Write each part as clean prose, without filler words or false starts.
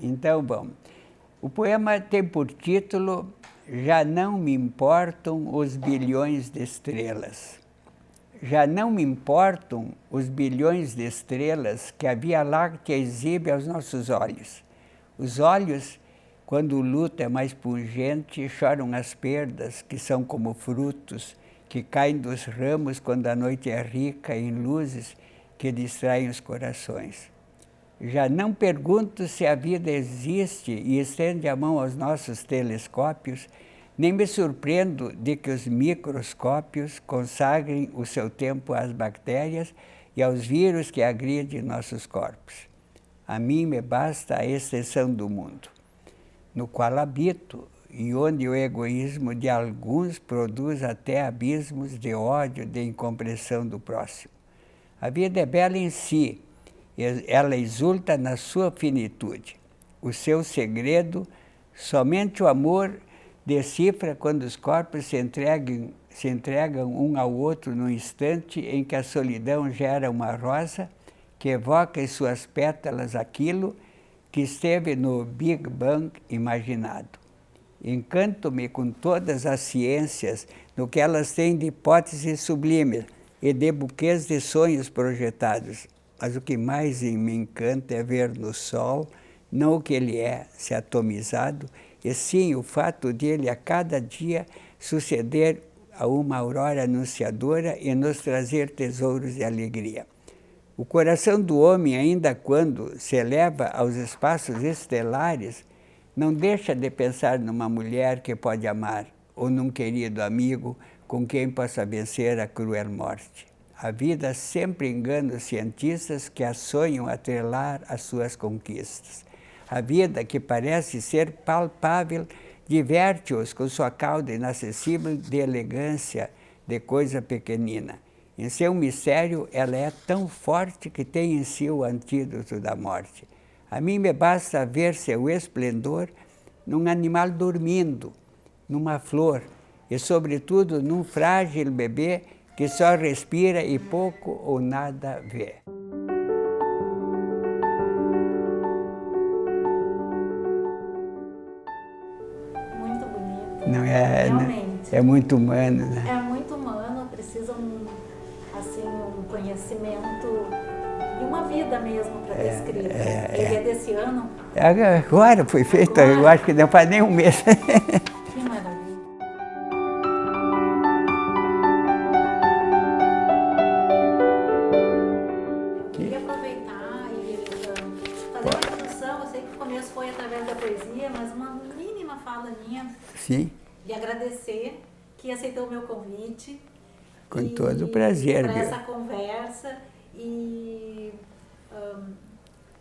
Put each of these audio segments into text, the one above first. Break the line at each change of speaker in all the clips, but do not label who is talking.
Então, bom, o poema tem por título Já não me importam os bilhões de estrelas. Já não me importam os bilhões de estrelas que a Via Láctea exibe aos nossos olhos. Os olhos, quando o luto é mais pungente, choram as perdas, que são como frutos, que caem dos ramos quando a noite é rica em luzes que distraem os corações. Já não pergunto se a vida existe e estende a mão aos nossos telescópios, nem me surpreendo de que os microscópios consagrem o seu tempo às bactérias e aos vírus que agridem nossos corpos. A mim me basta a extensão do mundo, no qual habito e onde o egoísmo de alguns produz até abismos de ódio, de incompreensão do próximo. A vida é bela em si, ela exulta na sua finitude. O seu segredo, somente o amor decifra quando os corpos se entregam um ao outro no instante em que a solidão gera uma rosa que evoca em suas pétalas aquilo que esteve no Big Bang imaginado. Encanto-me com todas as ciências no que elas têm de hipóteses sublimes e de buquês de sonhos projetados. Mas o que mais me encanta é ver no Sol, não o que ele é, se atomizado, e sim o fato de ele a cada dia suceder a uma aurora anunciadora e nos trazer tesouros de alegria. O coração do homem, ainda quando se eleva aos espaços estelares, não deixa de pensar numa mulher que pode amar, ou num querido amigo com quem possa vencer a cruel morte. A vida sempre engana os cientistas que a sonham atrelar às suas conquistas. A vida, que parece ser palpável, diverte-os com sua cauda inacessível de elegância, de coisa pequenina. Em seu mistério, ela é tão forte que tem em si o antídoto da morte. A mim me basta ver seu esplendor num animal dormindo, numa flor e, sobretudo, num frágil bebê que só respira e pouco ou nada vê.
Muito bonito.
Não é,
realmente.
É muito humano, né?
É muito humano, precisa um conhecimento e uma vida mesmo para ter escrito. Ele é desse ano?
Agora foi feito, eu acho que não faz nem um mês.
Que maravilha. Eu queria aproveitar e fazer uma introdução. Eu sei que o começo foi através da poesia, mas uma mínima fala minha.
Sim.
De agradecer que aceitou o meu convite.
Com todo o prazer.
Para essa conversa e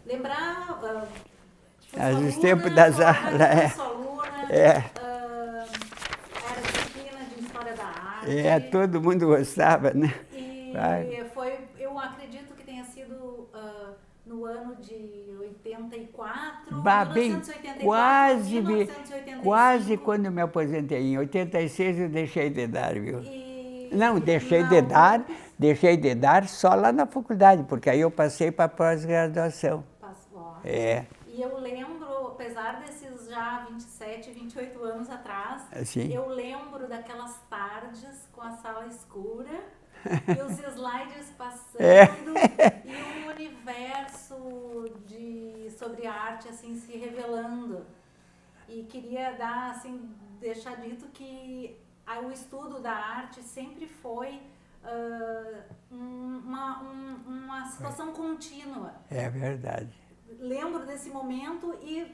lembrar
os tempos das aulas.
Sua aluna, era disciplina de História da Arte.
Todo mundo gostava, né?
E eu acredito que tenha sido no ano de 84, 1984,
quase quando eu me aposentei. Em 86 eu deixei de dar, viu? Não, deixei de dar só lá na faculdade, porque aí eu passei para pós-graduação.
E eu lembro, apesar desses já 27, 28 anos atrás, eu lembro daquelas tardes com a sala escura e os slides passando e um universo sobre arte assim se revelando. E queria deixar dito que o estudo da arte sempre foi uma situação contínua.
É verdade.
Lembro desse momento e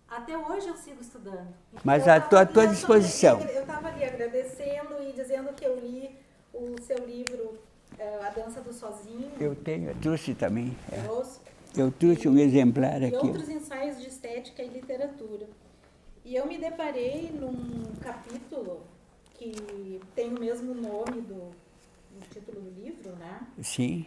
até hoje eu sigo estudando.
Mas à tua disposição.
Eu estava ali agradecendo e dizendo que eu li o seu livro, A Dança do Sozinho.
Eu trouxe também. Eu trouxe um exemplar aqui.
E outros ensaios de estética e literatura. E eu me deparei num capítulo que tem o mesmo nome do título do livro, né?
Sim.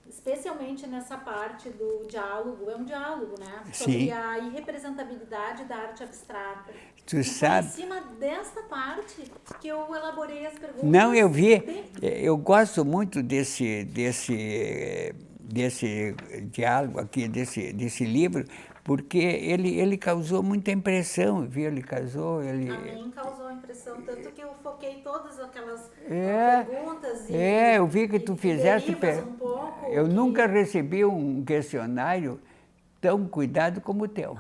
Especialmente nessa parte do diálogo, é um diálogo, né?
Sim.
Sobre a irrepresentabilidade da arte abstrata.
Tu sabe.
Em cima desta parte que eu elaborei as perguntas.
Não, eu vi. Eu gosto muito desse diálogo aqui, desse livro, porque ele causou muita impressão, viu? Ele causou...
A mim causou impressão, tanto que eu foquei todas aquelas perguntas e
eu vi que tu fizeste...
um pouco.
Eu nunca recebi um questionário tão cuidado como o teu.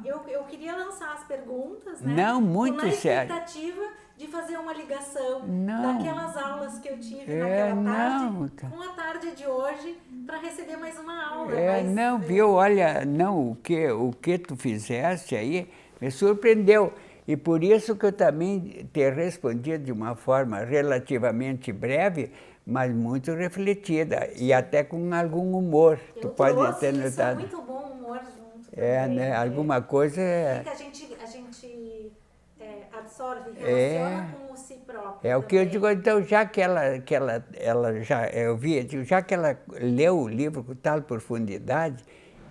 Eu queria lançar as perguntas, né?
Não, muito sério.
Na expectativa de fazer uma ligação
não.
daquelas aulas que eu tive naquela tarde com a tarde de hoje para receber mais uma aula.
Não, viu? Olha, não, o que tu fizeste aí me surpreendeu. E por isso que eu também te respondi de uma forma relativamente breve, mas muito refletida e até com algum humor.
Tu pode ter notado. Muito bom humor junto também,
né? Alguma coisa...
que a gente absorve, relaciona com o si próprio.
O que eu digo, então, já que ela já, eu vi, já que ela leu o livro com tal profundidade,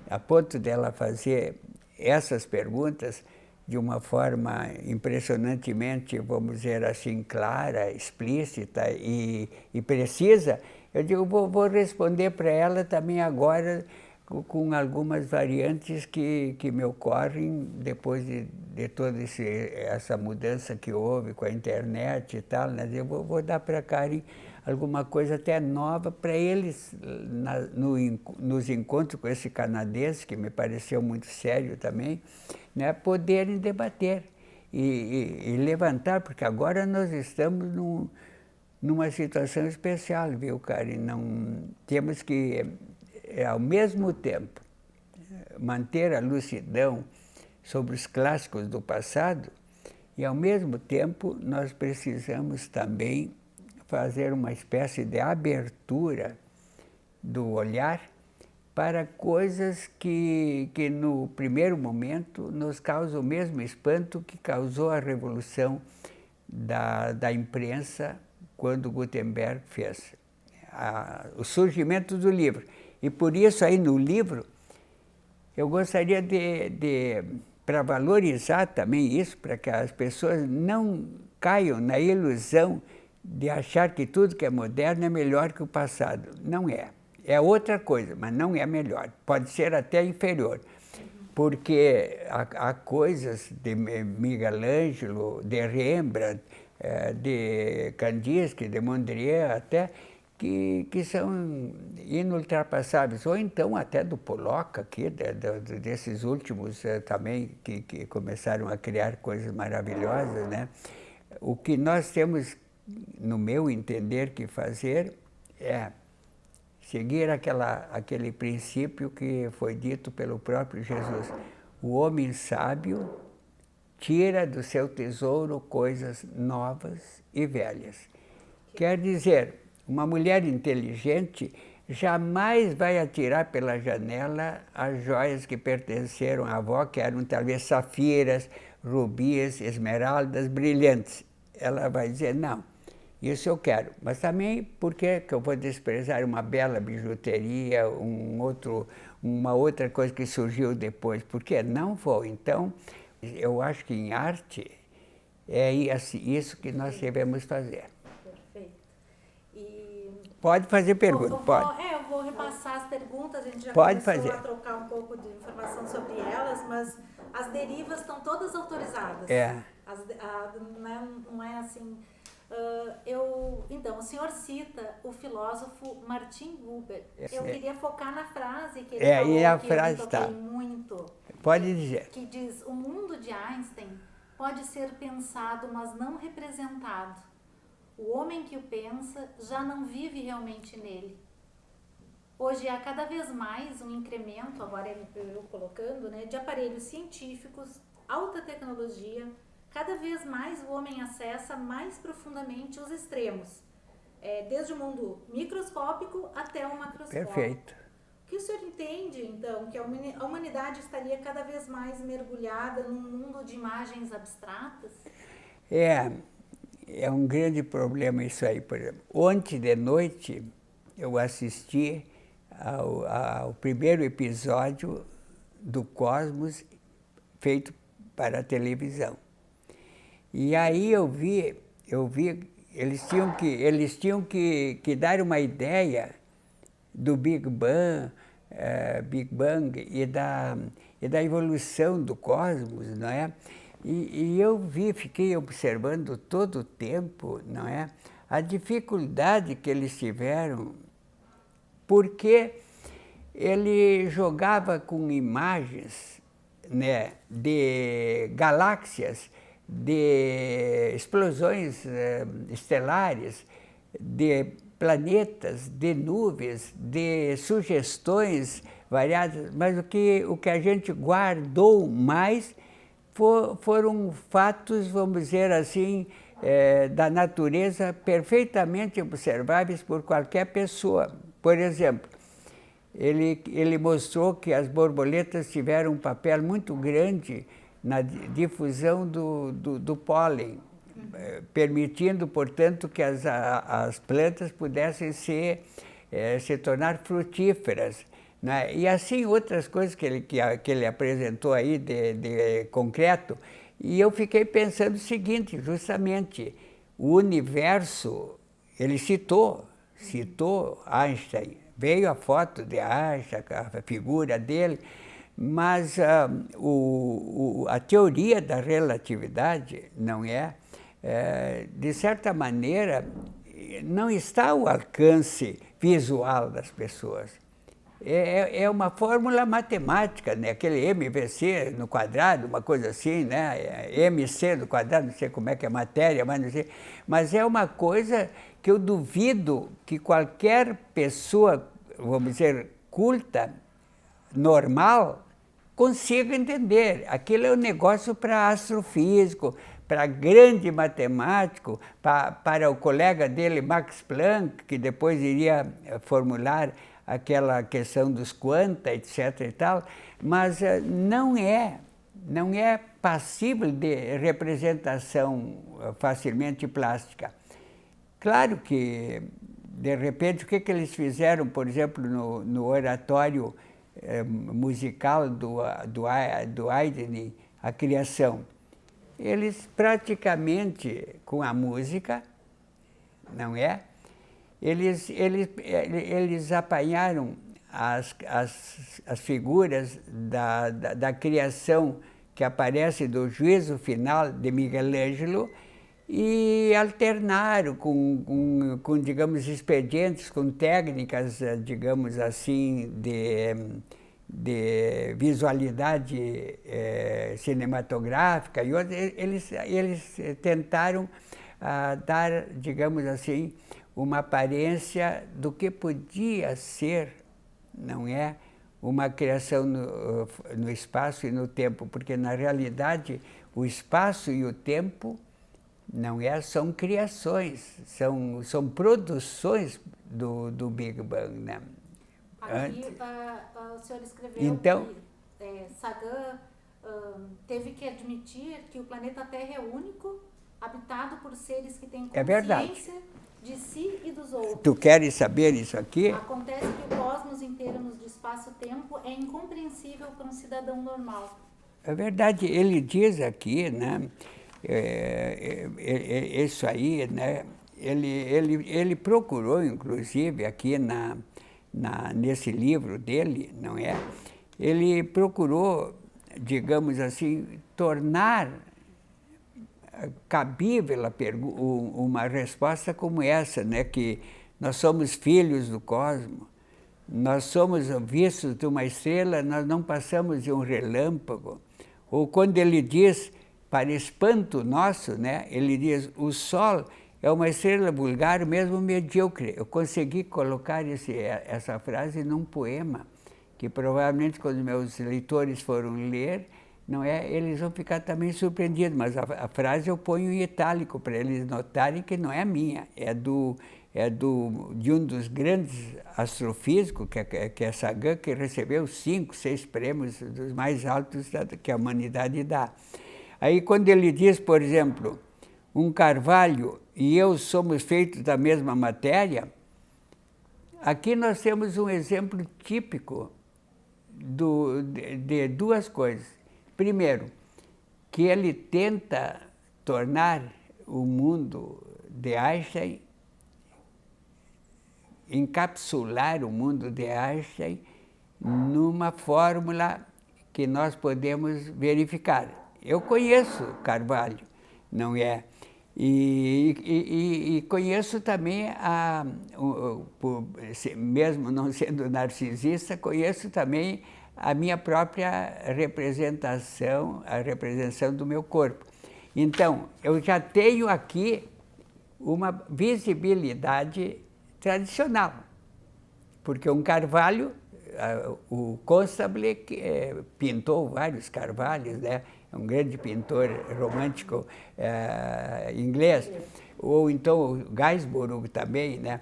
a ponto dela fazer essas perguntas de uma forma impressionantemente, vamos dizer assim, clara, explícita e precisa, eu digo, vou responder para ela também agora com algumas variantes que me ocorrem depois de toda essa mudança que houve com a internet e tal, né? Eu vou dar para a Karen alguma coisa até nova para eles nos encontros com esse canadense, que me pareceu muito sério também, né? Poderem debater e levantar, porque agora nós estamos numa situação especial, viu, Karen? Não, temos que, ao mesmo tempo, manter a lucidão sobre os clássicos do passado e, ao mesmo tempo, nós precisamos também fazer uma espécie de abertura do olhar para coisas que no primeiro momento nos causam o mesmo espanto que causou a revolução da imprensa quando Gutenberg fez o surgimento do livro. E por isso aí no livro eu gostaria para valorizar também isso, para que as pessoas não caiam na ilusão de achar que tudo que é moderno é melhor que o passado. Não é. É outra coisa, mas não é melhor. Pode ser até inferior. Porque há coisas de Michelangelo, de Rembrandt, de Kandinsky, de Mondrian até, que são inultrapassáveis. Ou então até do Pollock aqui, desses últimos também, que começaram a criar coisas maravilhosas, né? O que nós temos, no meu entender, que fazer é seguir aquele princípio que foi dito pelo próprio Jesus. O homem sábio tira do seu tesouro coisas novas e velhas. Quer dizer, uma mulher inteligente jamais vai atirar pela janela as joias que pertenceram à avó, que eram talvez safiras, rubis, esmeraldas, brilhantes. Ela vai dizer, não, isso eu quero. Mas também, por que eu vou desprezar uma bela bijuteria, uma outra coisa que surgiu depois? Porque não vou. Então, eu acho que em arte é isso que nós devemos fazer.
Perfeito.
Pode fazer pergunta, pode.
Eu vou repassar as perguntas, a gente já
pode
começou a trocar um pouco de informação sobre elas, mas as derivas estão todas autorizadas. Não é assim... então, o senhor cita o filósofo Martin Buber. Eu queria focar na frase que ele falou,
e a
que
frase
eu toquei muito.
Pode dizer.
Que diz, o mundo de Einstein pode ser pensado, mas não representado. O homem que o pensa já não vive realmente nele. Hoje há cada vez mais um incremento, agora eu colocando, né, de aparelhos científicos, alta tecnologia. Cada vez mais o homem acessa mais profundamente os extremos, desde o mundo microscópico até o macroscópico.
Perfeito.
O que o senhor entende, então, que a humanidade estaria cada vez mais mergulhada num mundo de imagens abstratas?
É um grande problema isso aí, por exemplo. Ontem de noite eu assisti ao primeiro episódio do Cosmos feito para a televisão. E aí eu vi eles tinham que dar uma ideia do Big Bang, Big Bang e da evolução do cosmos, não é? E eu fiquei observando todo o tempo, não é? A dificuldade que eles tiveram, porque ele jogava com imagens, né, de galáxias, de explosões estelares, de planetas, de nuvens, de sugestões variadas, mas o que a gente guardou mais foram fatos, vamos dizer assim, da natureza perfeitamente observáveis por qualquer pessoa. Por exemplo, ele mostrou que as borboletas tiveram um papel muito grande na difusão do pólen, permitindo, portanto, que as plantas pudessem se tornar frutíferas, né? E assim outras coisas que ele apresentou aí de concreto. E eu fiquei pensando o seguinte, justamente, o universo, ele citou Einstein, veio a foto de Einstein, a figura dele, mas a teoria da relatividade, não é? De certa maneira, não está ao alcance visual das pessoas. É uma fórmula matemática, né? Aquele MVC no quadrado, uma coisa assim, né? MC no quadrado, não sei como é que é matéria, mas não sei. Mas é uma coisa que eu duvido que qualquer pessoa, vamos dizer, culta, normal, consiga entender. Aquilo é um negócio para astrofísico, para grande matemático, para o colega dele, Max Planck, que depois iria formular aquela questão dos quanta, etc. e tal, mas não é passível de representação facilmente plástica. Claro que, de repente, o que eles fizeram, por exemplo, no oratório musical do Haydn, A Criação, eles praticamente, com a música, não é? Eles apanharam as figuras da criação que aparece do juízo final de Miguel Ângelo e alternaram com digamos, expedientes, com técnicas, digamos assim, de visualidade cinematográfica e outras. Eles tentaram dar, digamos assim, uma aparência do que podia ser, não é, uma criação no espaço e no tempo, porque na realidade o espaço e o tempo não é, são criações, são produções do Big Bang, né?
Aqui o senhor escreveu
então,
que Sagan teve que admitir que o planeta Terra é único, habitado por seres que têm consciência de si e dos outros.
Tu queres saber isso aqui?
Acontece que o cosmos em termos de espaço-tempo é incompreensível para um cidadão normal.
É verdade, ele diz aqui, né? Isso aí, né? Ele procurou, inclusive, aqui nesse livro dele, não é? Ele procurou, digamos assim, tornar cabível uma resposta como essa, né? Que nós somos filhos do cosmos, nós somos vistos de uma estrela, nós não passamos de um relâmpago. Ou quando ele diz, para espanto nosso, né? Ele diz, o Sol é uma estrela vulgar, mesmo medíocre. Eu consegui colocar essa frase num poema, que provavelmente quando meus leitores foram ler, não é, eles vão ficar também surpreendidos, mas a frase eu ponho em itálico para eles notarem que não é minha, de um dos grandes astrofísicos, que é Sagan, que recebeu 5, 6 prêmios dos mais altos que a humanidade dá. Aí quando ele diz, por exemplo, um carvalho e eu somos feitos da mesma matéria, aqui nós temos um exemplo típico de duas coisas. Primeiro, que ele tenta tornar o mundo de Einstein, encapsular o mundo de Einstein numa fórmula que nós podemos verificar. Eu conheço Carvalho, não é? E conheço também, mesmo não sendo narcisista, conheço também a minha própria representação, a representação do meu corpo. Então, eu já tenho aqui uma visibilidade tradicional, porque um Carvalho, o Constable pintou vários Carvalhos, né? É um grande pintor romântico inglês, ou então o Gainsborough também, né?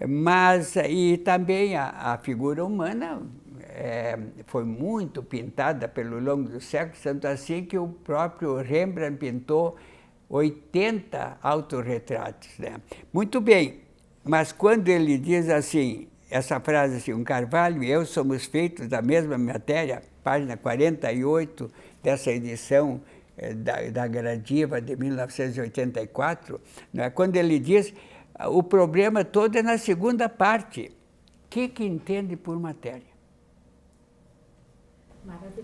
Mas, e também a figura humana foi muito pintada pelo longo dos séculos, tanto assim que o próprio Rembrandt pintou 80 autorretratos, né? Muito bem, mas quando ele diz assim, essa frase assim, um Carvalho e eu somos feitos da mesma matéria, página 48 dessa edição da Gradiva de 1984, né? Quando ele diz, o problema todo é na segunda parte. O que entende por matéria?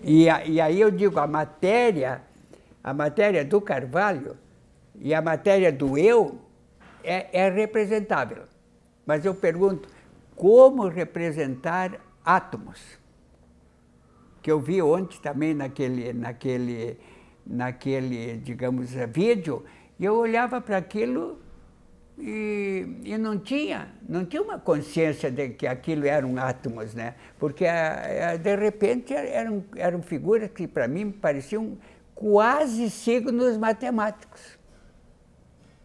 E aí eu digo, a matéria do Carvalho e a matéria do eu é representável. Mas eu pergunto, como representar átomos? Que eu vi ontem também naquele digamos, vídeo, e eu olhava para aquilo e não tinha uma consciência de que aquilo eram átomos, né? Porque, de repente, eram figuras que, para mim, pareciam quase signos matemáticos.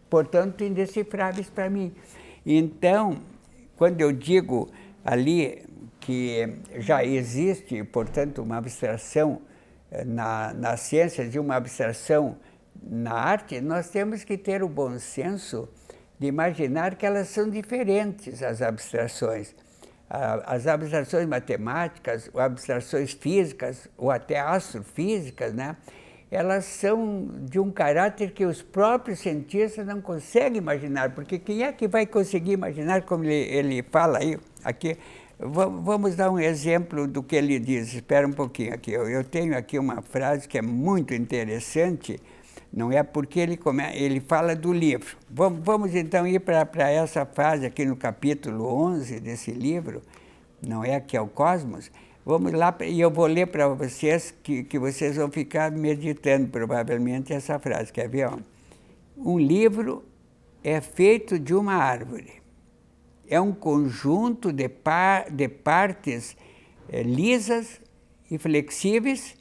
Portanto, indecifráveis para mim. Então, quando eu digo ali que já existe, portanto, uma abstração nas ciências e uma abstração na arte, nós temos que ter o bom senso de imaginar que elas são diferentes, as abstrações. As abstrações matemáticas, ou abstrações físicas, ou até astrofísicas, né? Elas são de um caráter que os próprios cientistas não conseguem imaginar, porque quem é que vai conseguir imaginar, como ele fala aí, aqui? Vamos dar um exemplo do que ele diz. Espera um pouquinho aqui. Eu tenho aqui uma frase que é muito interessante, não é porque ele fala do livro. Vamos então ir para essa fase aqui no capítulo 11 desse livro, não é? Que é o Cosmos. Vamos lá, e eu vou ler para vocês, que vocês vão ficar meditando provavelmente essa frase. Quer ver? Ó? Um livro é feito de uma árvore. É um conjunto de partes lisas e flexíveis,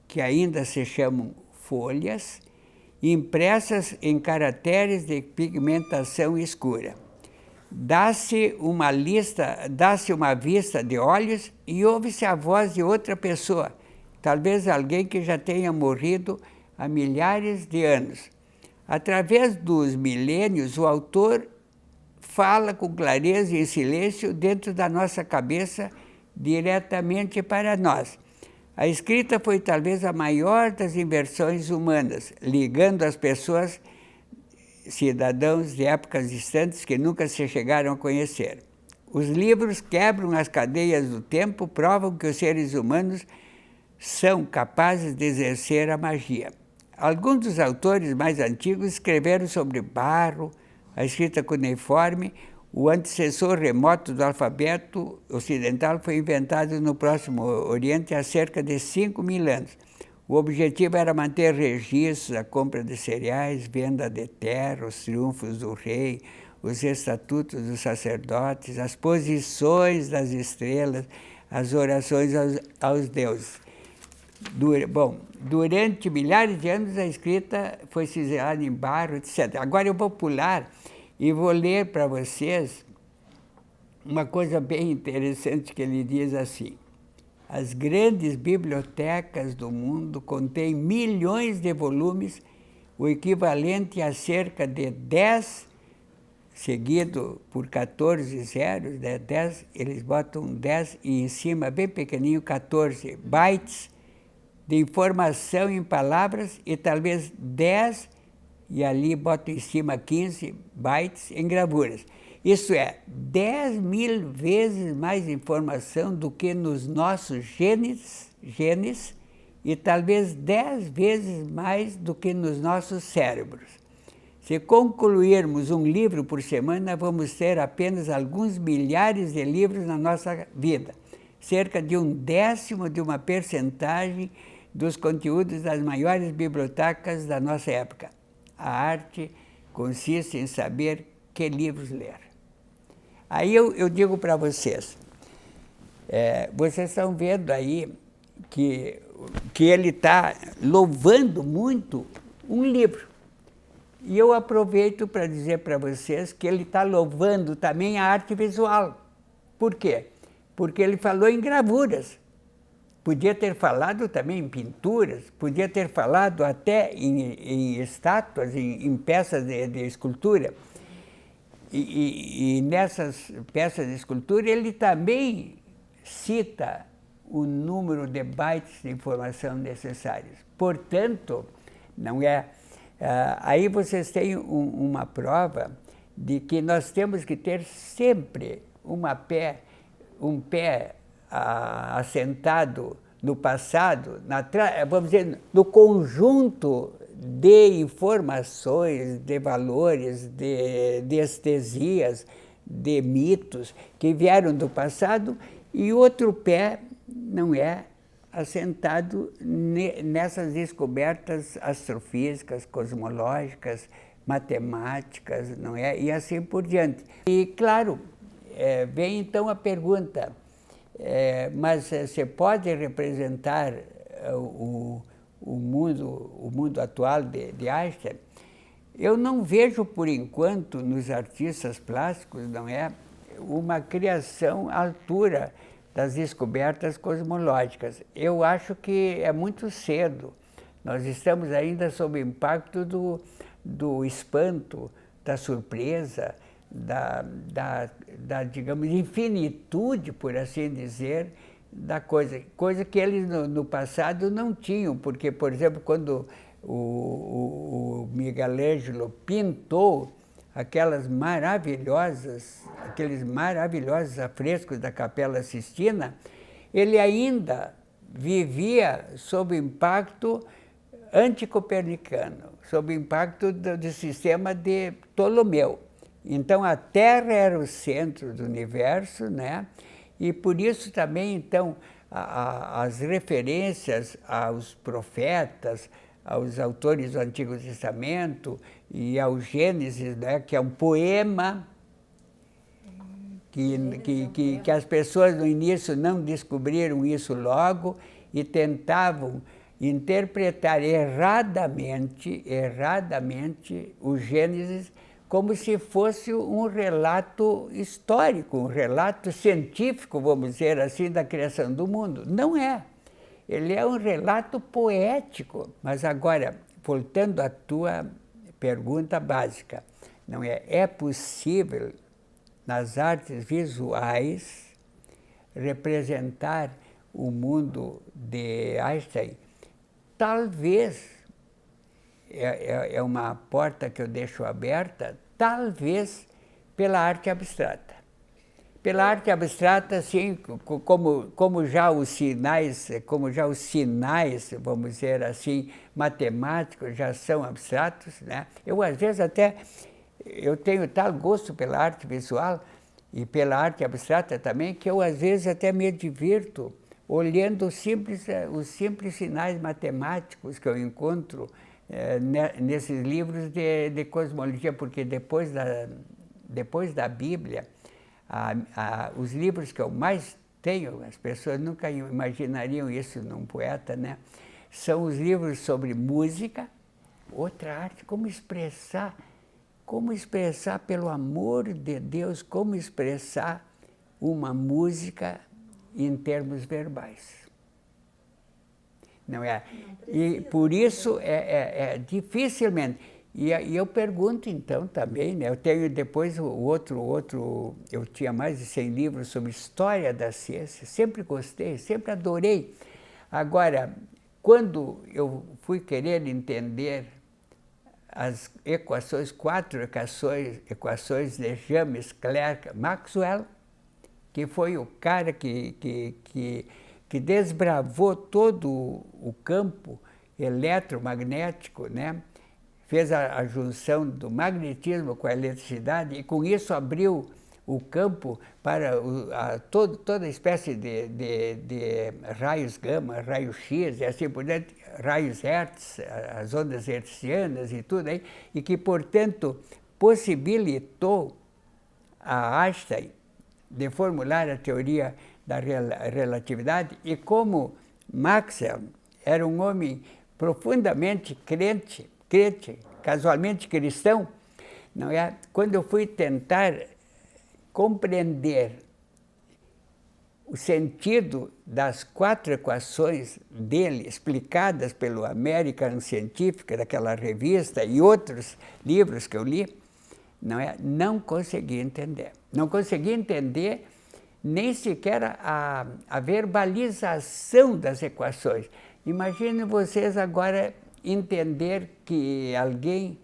que ainda se chamam folhas, impressas em caracteres de pigmentação escura. Dá-se uma vista de olhos e ouve-se a voz de outra pessoa, talvez alguém que já tenha morrido há milhares de anos. Através dos milênios, o autor fala com clareza e em silêncio dentro da nossa cabeça, diretamente para nós. A escrita foi talvez a maior das invenções humanas, ligando as pessoas, cidadãos de épocas distantes que nunca se chegaram a conhecer. Os livros quebram as cadeias do tempo, provam que os seres humanos são capazes de exercer a magia. Alguns dos autores mais antigos escreveram sobre barro, a escrita cuneiforme. O antecessor remoto do alfabeto ocidental foi inventado no Próximo Oriente há cerca de 5.000 anos. O objetivo era manter registros, a compra de cereais, venda de terra, os triunfos do rei, os estatutos dos sacerdotes, as posições das estrelas, as orações aos deuses. Durante milhares de anos a escrita foi ciselada em barro, etc. Agora eu vou pular e vou ler para vocês uma coisa bem interessante que ele diz assim. As grandes bibliotecas do mundo contêm milhões de volumes, o equivalente a cerca de 10, seguido por 14 zeros, né? 10, eles botam 10 e em cima, bem pequenininho, 14 bytes de informação em palavras e talvez 10, e ali botam em cima 15 bytes em gravuras. Isso é, 10.000 vezes mais informação do que nos nossos genes e talvez 10 vezes mais do que nos nossos cérebros. Se concluirmos um livro por semana, vamos ter apenas alguns milhares de livros na nossa vida, cerca de 1/10 de uma percentagem dos conteúdos das maiores bibliotecas da nossa época. A arte consiste em saber que livros ler. Aí eu digo para vocês, vocês estão vendo aí que ele está louvando muito um livro. E eu aproveito para dizer para vocês que ele está louvando também a arte visual. Por quê? Porque ele falou em gravuras. Podia ter falado também em pinturas, podia ter falado até em estátuas, em peças de escultura. E nessas peças de escultura ele também cita o número de bytes de informação necessários. Portanto, não é... aí vocês têm uma prova de que nós temos que ter sempre um pé assentado no passado, vamos dizer, no conjunto de informações, de valores, de estesias, de mitos que vieram do passado, e outro pé não é assentado nessas descobertas astrofísicas, cosmológicas, matemáticas, não é? E assim por diante. E, claro, vem então a pergunta, mas você pode representar o mundo atual de Einstein? Eu não vejo, por enquanto, nos artistas plásticos, não é, uma criação à altura das descobertas cosmológicas. Eu acho que é muito cedo. Nós estamos ainda sob o impacto do espanto, da surpresa, da digamos, infinitude, por assim dizer, da coisa que eles no passado não tinham, porque, por exemplo, quando o Miguel Ângelo pintou aqueles maravilhosos afrescos da Capela Sistina, ele ainda vivia sob o impacto anticopernicano, sob o impacto do sistema de Ptolomeu. Então, a Terra era o centro do universo, né? E por isso também, então, as referências aos profetas, aos autores do Antigo Testamento e ao Gênesis, né, que é um poema que as pessoas no início não descobriram isso logo e tentavam interpretar erradamente o Gênesis como se fosse um relato histórico, um relato científico, vamos dizer assim, da criação do mundo. Não é. Ele é um relato poético. Mas agora, voltando à tua pergunta básica, não é? É possível, nas artes visuais, representar o mundo de Einstein? Talvez, é uma porta que eu deixo aberta, talvez pela arte abstrata. Pela arte abstrata, assim, como já os sinais, vamos dizer assim, matemáticos já são abstratos, né? Eu, às vezes, eu tenho tal gosto pela arte visual e pela arte abstrata também, que eu, às vezes, até me divirto olhando os simples sinais matemáticos que eu encontro nesses livros de cosmologia, porque depois da Bíblia, os livros que eu mais tenho, as pessoas nunca imaginariam isso num poeta, né? São os livros sobre música, outra arte, como expressar, pelo amor de Deus, como expressar uma música em termos verbais. Não é? E por isso dificilmente. E eu pergunto então também, né? Eu tenho depois eu tinha mais de 100 livros sobre história da ciência, sempre gostei, sempre adorei. Agora, quando eu fui querer entender as equações, 4 equações de James Clerk Maxwell, que foi o cara que desbravou todo o campo eletromagnético, né? Fez a junção do magnetismo com a eletricidade e com isso abriu o campo para toda espécie de raios gama, raios X e assim por diante, raios Hertz, as ondas hertzianas e tudo aí, e que, portanto, possibilitou a Einstein de formular a teoria da relatividade. E como Maxwell era um homem profundamente crente, casualmente cristão, não é? Quando eu fui tentar compreender o sentido das 4 equações dele, explicadas pelo American Scientific, daquela revista, e outros livros que eu li, não consegui entender. Não consegui entender nem sequer a verbalização das equações. Imaginem vocês agora entender que alguém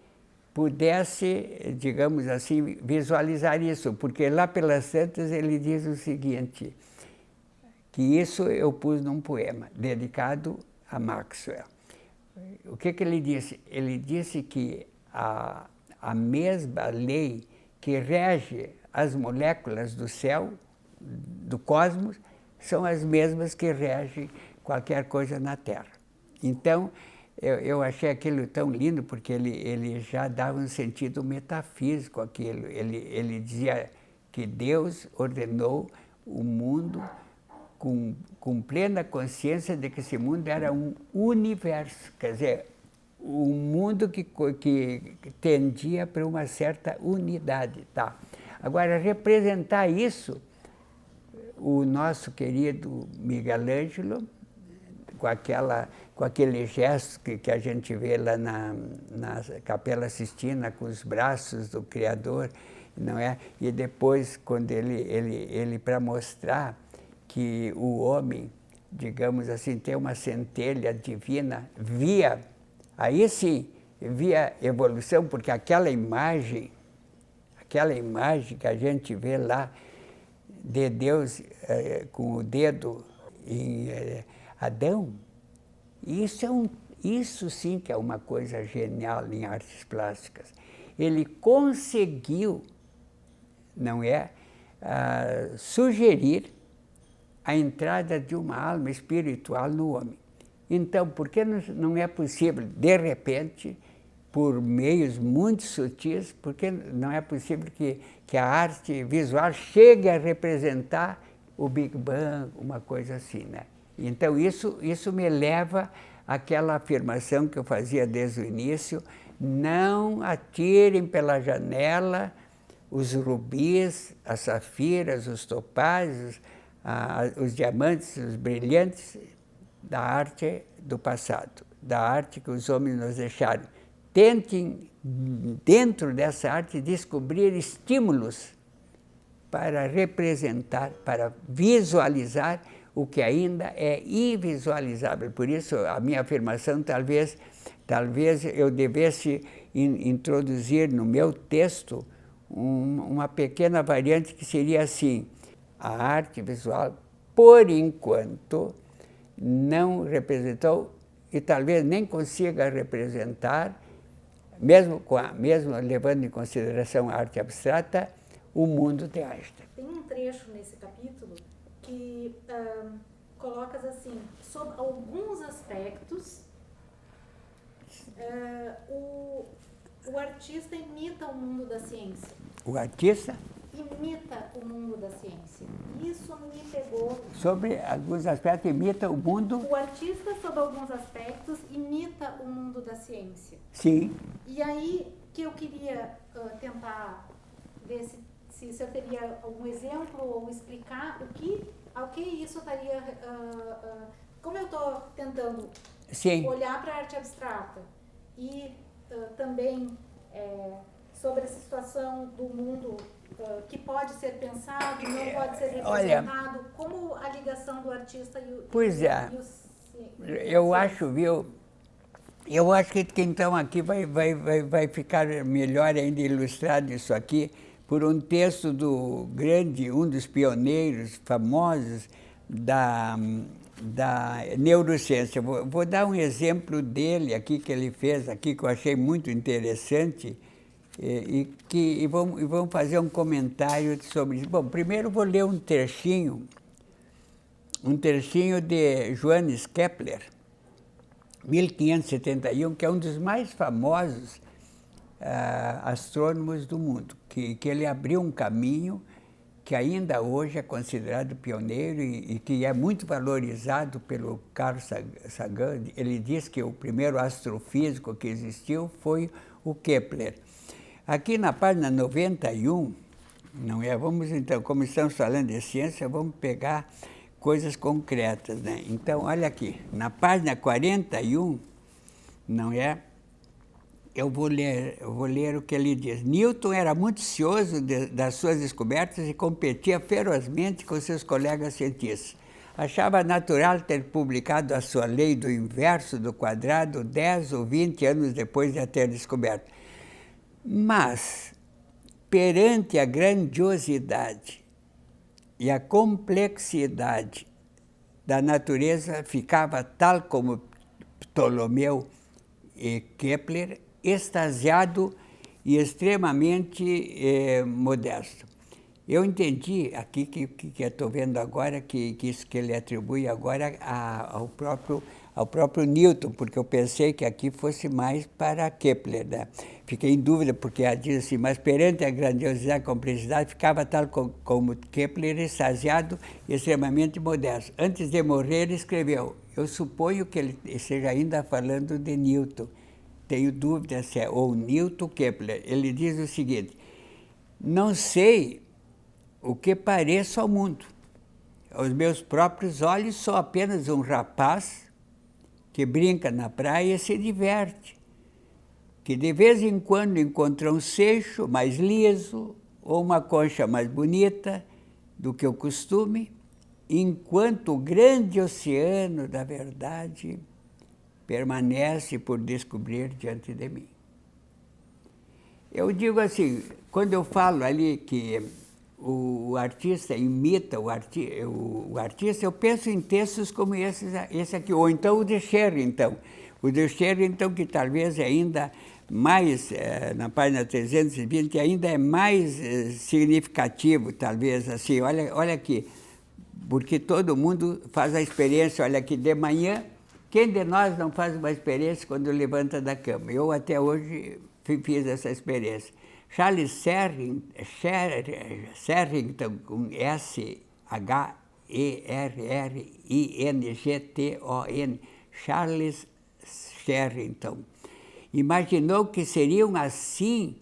pudesse, digamos assim, visualizar isso, porque lá pelas tantas ele diz o seguinte, que isso eu pus num poema dedicado a Maxwell. O que ele disse? Ele disse que a mesma lei que rege as moléculas do céu, do cosmos, são as mesmas que regem qualquer coisa na Terra. Então, eu achei aquilo tão lindo, porque ele já dava um sentido metafísico àquilo. Ele dizia que Deus ordenou o mundo com plena consciência de que esse mundo era um universo, quer dizer, um mundo que tendia para uma certa unidade. Tá? Agora, representar isso, o nosso querido Miguel Ângelo, com aquele gesto que a gente vê lá na Capela Sistina, com os braços do Criador, não é? E depois, quando ele para mostrar que o homem, digamos assim, tem uma centelha divina, aí sim, via evolução, porque aquela imagem que a gente vê lá, de Deus com o dedo em Adão, isso sim que é uma coisa genial em artes plásticas. Ele conseguiu, não é, sugerir a entrada de uma alma espiritual no homem. Então, por que não é possível, de repente, por meios muito sutis, porque não é possível que a arte visual chegue a representar o Big Bang, uma coisa assim, né? Então, isso me leva àquela afirmação que eu fazia desde o início, não atirem pela janela os rubis, as safiras, os topázes, os diamantes, os brilhantes da arte do passado, da arte que os homens nos deixaram. Tentem, dentro dessa arte, descobrir estímulos para representar, para visualizar o que ainda é invisualizável. Por isso, a minha afirmação, talvez eu devesse introduzir no meu texto uma pequena variante que seria assim: a arte visual, por enquanto, não representou e talvez nem consiga representar, mesmo levando em consideração a arte abstrata, o mundo de Einstein.
Tem um trecho nesse capítulo que colocas assim, sobre alguns aspectos, o artista imita o mundo da ciência.
O artista?
Imita o mundo da ciência. Isso me pegou.
Sobre alguns aspectos, imita o mundo?
O artista, sobre alguns aspectos, imita o mundo da ciência.
Sim.
E aí que eu queria tentar ver se eu teria algum exemplo ou explicar ao que isso estaria... como eu estou tentando olhar para a arte abstrata e também sobre essa situação do mundo que pode ser pensado, não pode ser representado, como a ligação do artista e o...
Pois é, eu acho, viu, Eu acho que então aqui vai ficar melhor ainda ilustrado isso aqui por um texto do grande, um dos pioneiros famosos da neurociência. Vou dar um exemplo dele aqui, que ele fez aqui, que eu achei muito interessante, e vamos fazer um comentário sobre isso. Bom, primeiro vou ler um trechinho de Johannes Kepler, 1571, que é um dos mais famosos astrônomos do mundo, que ele abriu um caminho que ainda hoje é considerado pioneiro e que é muito valorizado pelo Carl Sagan. Ele diz que o primeiro astrofísico que existiu foi o Kepler. Aqui na página 91, não é? Vamos então, como estamos falando de ciência, vamos pegar coisas concretas, né? Então, olha aqui, na página 41, não é? Eu vou ler o que ele diz. Newton era muito cioso das suas descobertas e competia ferozmente com seus colegas cientistas. Achava natural ter publicado a sua lei do inverso do quadrado 10 ou 20 anos depois de a ter descoberto. Mas, perante a grandiosidade e a complexidade da natureza, ficava, tal como Ptolomeu e Kepler, extasiado e extremamente modesto. Eu entendi aqui que eu estou vendo agora que isso que ele atribui agora ao próprio Newton, porque eu pensei que aqui fosse mais para Kepler, né? Fiquei em dúvida, porque diz assim, mas perante a grandiosidade e complexidade, ficava tal como Kepler, extasiado e extremamente modesto. Antes de morrer, ele escreveu, eu suponho que ele esteja ainda falando de Newton, tenho dúvida se é ou Newton ou Kepler. Ele diz o seguinte, não sei o que pareço ao mundo. Aos meus próprios olhos sou apenas um rapaz que brinca na praia e se diverte, que de vez em quando encontra um seixo mais liso ou uma concha mais bonita do que o costume, enquanto o grande oceano da verdade permanece por descobrir diante de mim. Eu digo assim, quando eu falo ali que o artista imita o artista, eu penso em textos como esse aqui, ou então o de Sherrington. O de Sherrington, que talvez ainda mais, na página 320, ainda é mais significativo, talvez, assim, olha aqui, porque todo mundo faz a experiência, olha aqui, de manhã, quem de nós não faz uma experiência quando levanta da cama? Eu até hoje fiz essa experiência. Charles Sherrington, com Sherrington, Charles Sherrington, imaginou que seriam assim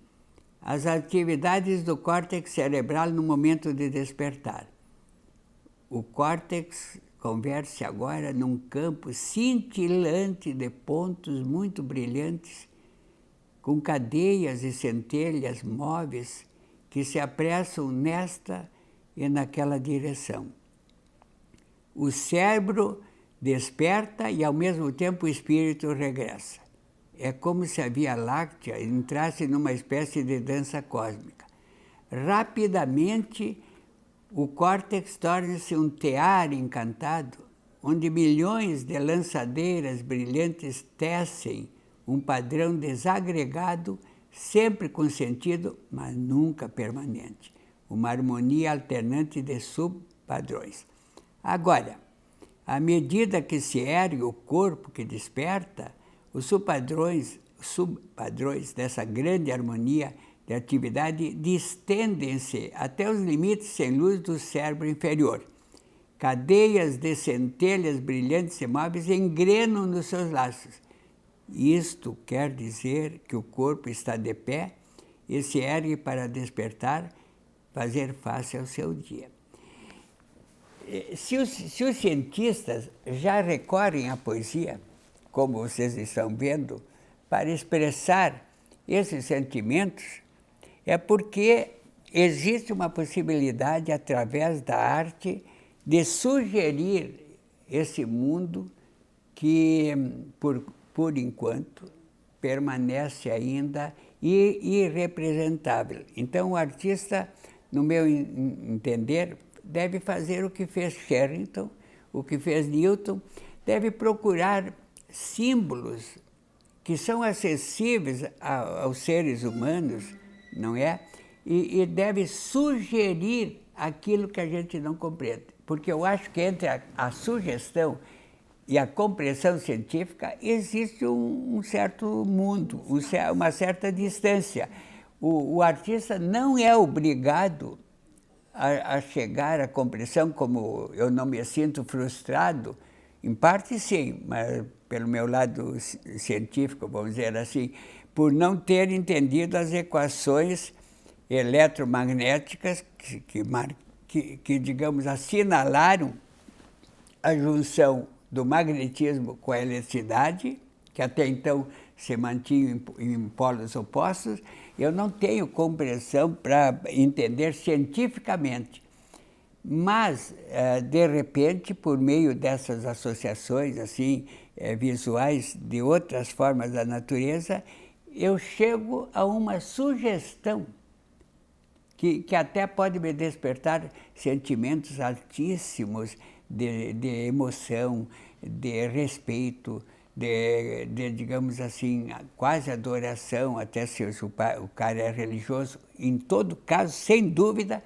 as atividades do córtex cerebral no momento de despertar. O córtex converge agora num campo cintilante de pontos muito brilhantes, com cadeias e centelhas móveis que se apressam nesta e naquela direção. O cérebro desperta e, ao mesmo tempo, o espírito regressa. É como se a Via Láctea entrasse numa espécie de dança cósmica. Rapidamente, o córtex torna-se um tear encantado, onde milhões de lançadeiras brilhantes tecem um padrão desagregado, sempre com sentido, mas nunca permanente. Uma harmonia alternante de subpadrões. Agora, à medida que se ergue o corpo que desperta, os subpadrões dessa grande harmonia de atividade distendem-se até os limites sem luz do cérebro inferior. Cadeias de centelhas brilhantes e móveis engrenam nos seus laços. Isto quer dizer que o corpo está de pé e se ergue para despertar, fazer face ao seu dia. Se os cientistas já recorrem à poesia, como vocês estão vendo, para expressar esses sentimentos, é porque existe uma possibilidade, através da arte, de sugerir esse mundo que, por enquanto, permanece ainda irrepresentável. Então, o artista, no meu entender, deve fazer o que fez Sherrington, o que fez Newton, deve procurar símbolos que são acessíveis aos seres humanos, não é? E deve sugerir aquilo que a gente não compreende. Porque eu acho que entre a sugestão e a compreensão científica existe um certo mundo, uma certa distância. O artista não é obrigado a chegar à compreensão, como eu não me sinto frustrado, em parte sim, mas pelo meu lado científico, vamos dizer assim, por não ter entendido as equações eletromagnéticas que digamos, assinalaram a junção do magnetismo com a eletricidade, que até então se mantinham em polos opostos. Eu não tenho compreensão para entender cientificamente, mas, de repente, por meio dessas associações assim, visuais de outras formas da natureza, eu chego a uma sugestão que até pode me despertar sentimentos altíssimos de emoção, de respeito, de, digamos assim, quase adoração, até se o cara é religioso, em todo caso, sem dúvida,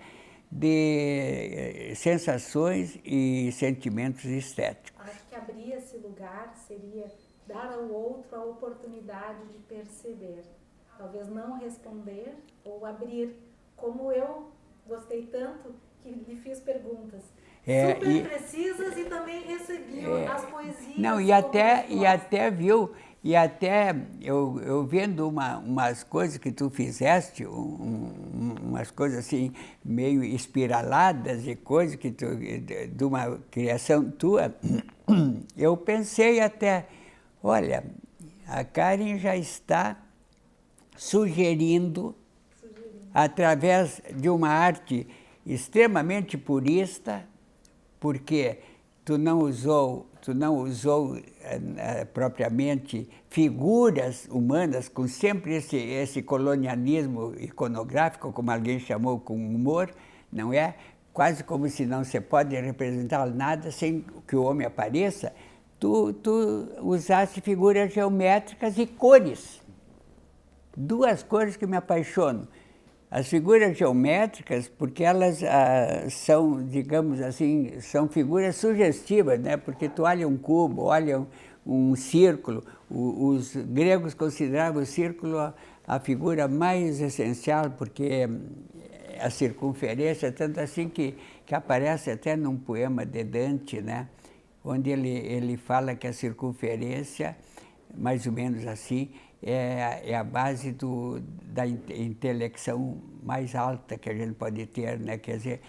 de sensações e sentimentos estéticos.
Acho que abrir esse lugar seria dar ao outro a oportunidade de perceber. Talvez não responder ou abrir, como eu gostei tanto que lhe fiz perguntas. Super precisas e também recebi as poesias.
Não, e até viu, e até eu vendo umas coisas que tu fizeste, umas coisas assim, meio espiraladas e coisas que tu, de uma criação tua, eu pensei até, olha, a Karen já está sugerindo, através de uma arte extremamente purista, porque tu não usou propriamente figuras humanas, com sempre esse colonialismo iconográfico, como alguém chamou, com humor, não é? Quase como se não se pode representar nada sem que o homem apareça. Tu usaste figuras geométricas e cores. Duas cores que me apaixonam. As figuras geométricas, porque elas são, digamos assim, são figuras sugestivas, né? Porque tu olha um cubo, olha um círculo, os gregos consideravam o círculo a figura mais essencial, porque a circunferência, tanto assim que aparece até num poema de Dante, né? Onde ele fala que a circunferência, mais ou menos assim, é a base da intelecção mais alta que a gente pode ter, né? Quer dizer,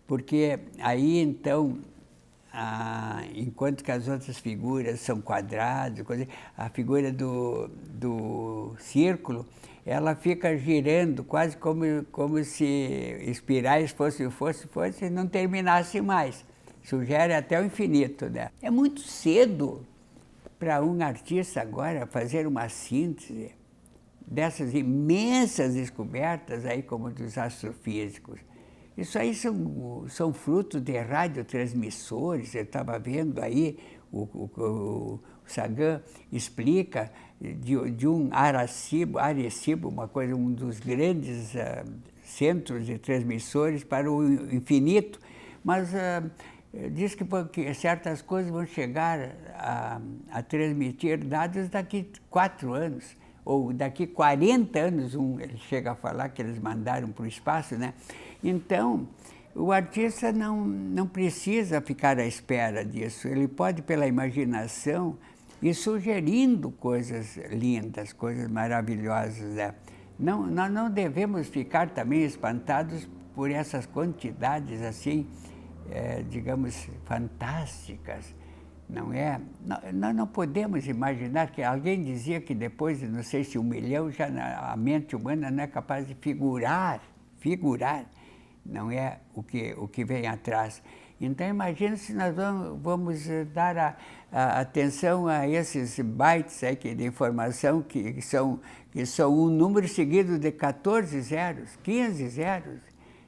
porque aí, então, enquanto que as outras figuras são quadrados, a figura do círculo, ela fica girando quase como se espirais fosse e não terminasse mais. Sugere até o infinito, né? É muito cedo para um artista agora fazer uma síntese dessas imensas descobertas aí, como dos astrofísicos. Isso aí são frutos de radiotransmissores. Eu estava vendo aí, o Sagan explica de um Arecibo, um dos grandes centros de transmissores para o infinito, mas diz que certas coisas vão chegar a transmitir dados daqui 4 anos, ou daqui 40 anos, ele chega a falar que eles mandaram para o espaço, né? Então, o artista não precisa ficar à espera disso, ele pode, pela imaginação, ir sugerindo coisas lindas, coisas maravilhosas, né? Nós não devemos ficar também espantados por essas quantidades assim, digamos, fantásticas, não é? Nós não podemos imaginar que alguém dizia que depois de não sei se 1 milhão, já a mente humana não é capaz de figurar, não é o que vem atrás. Então, imagina se nós vamos dar atenção a esses bytes aí, de informação que são um número seguido de 14 zeros, 15 zeros.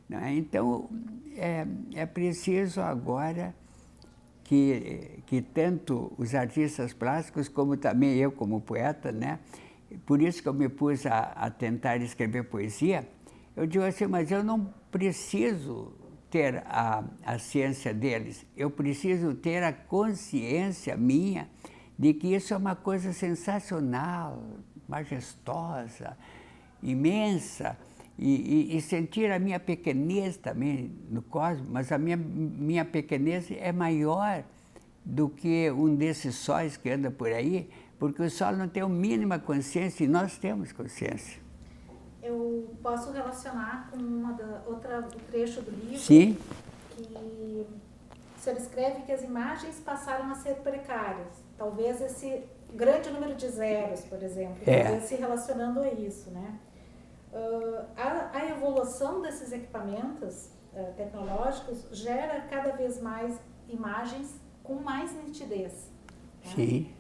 Né? Então, é preciso agora que tanto os artistas plásticos, como também eu como poeta, né? Por isso que eu me pus a tentar escrever poesia, eu digo assim, mas eu não preciso ter a ciência deles, eu preciso ter a consciência minha de que isso é uma coisa sensacional, majestosa, imensa, e sentir a minha pequenez também no cosmos, mas a minha pequenez é maior do que um desses sóis que anda por aí, porque o Sol não tem a mínima consciência e nós temos consciência.
Eu posso relacionar com outro trecho do livro.
Sim.
Que o senhor escreve que as imagens passaram a ser precárias. Talvez esse grande número de zeros, por exemplo, talvez se relacionando a isso, né? A evolução desses equipamentos tecnológicos gera cada vez mais imagens com mais nitidez. Né?
Sim.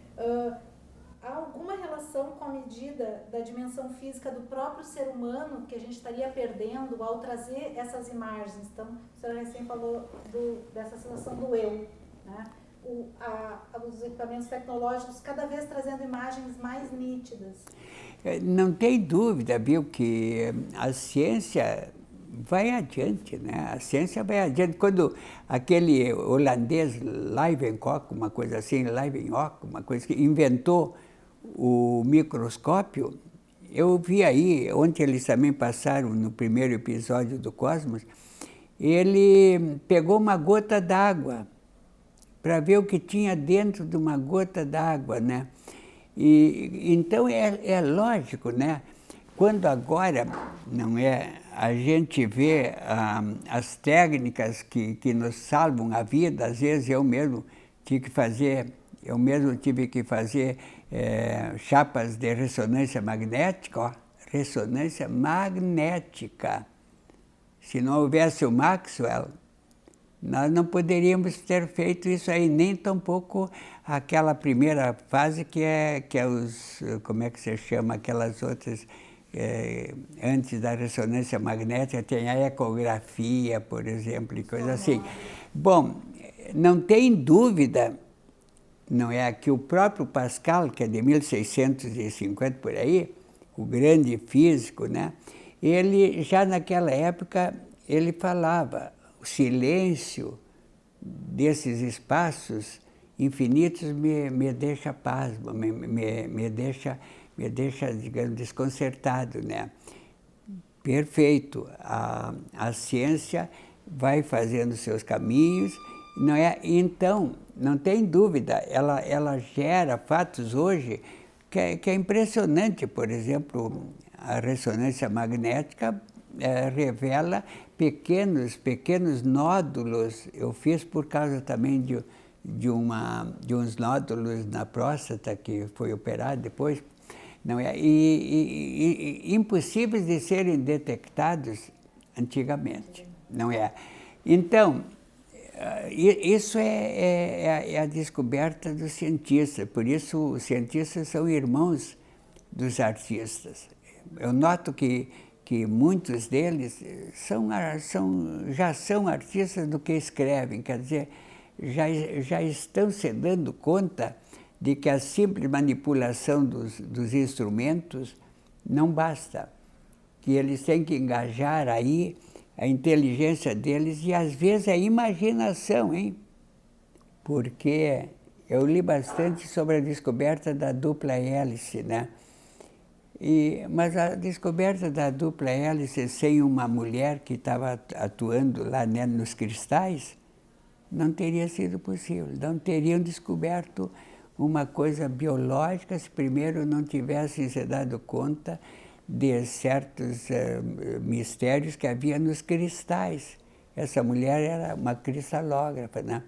Há alguma relação com a medida da dimensão física do próprio ser humano que a gente estaria perdendo ao trazer essas imagens? Então, o senhor recém falou dessa sensação do eu, né? Os equipamentos tecnológicos cada vez trazendo imagens mais nítidas.
Não tem dúvida, viu, que a ciência vai adiante, né? A ciência vai adiante. Quando aquele holandês Leeuwenhoek, uma coisa assim, uma coisa que inventou o microscópio, eu vi aí, ontem eles também passaram no primeiro episódio do Cosmos, ele pegou uma gota d'água para ver o que tinha dentro de uma gota d'água, né? E então é lógico, né? Quando agora a gente vê as técnicas que nos salvam a vida, às vezes eu mesmo tive que fazer chapas de ressonância magnética, ressonância magnética. Se não houvesse o Maxwell, nós não poderíamos ter feito isso aí, nem tampouco aquela primeira fase que é os, como é que se chama, aquelas outras, antes da ressonância magnética, tem a ecografia, por exemplo, e coisa assim. Bom, não tem dúvida, não é, que o próprio Pascal, que é de 1650 por aí, o grande físico, né, ele já naquela época, ele falava, o silêncio desses espaços infinitos me deixa pasmo, me deixa, digamos, desconcertado, né? Perfeito. A ciência vai fazendo seus caminhos, não é? Então, não tem dúvida, ela gera fatos hoje que é impressionante. Por exemplo, a ressonância magnética revela pequenos nódulos. Eu fiz por causa também de uns nódulos na próstata que foi operado depois, não é? E impossíveis de serem detectados antigamente, não é? Então, isso é a descoberta dos cientistas, por isso os cientistas são irmãos dos artistas. Eu noto que muitos deles já são artistas do que escrevem, quer dizer, já estão se dando conta de que a simples manipulação dos instrumentos não basta, que eles têm que engajar aí a inteligência deles e às vezes a imaginação, hein? Porque eu li bastante sobre a descoberta da dupla hélice, né? Mas a descoberta da dupla hélice sem uma mulher que estava atuando lá, né, nos cristais, não teria sido possível. Não teriam descoberto uma coisa biológica se primeiro não tivessem se dado conta de certos mistérios que havia nos cristais. Essa mulher era uma cristalógrafa, né?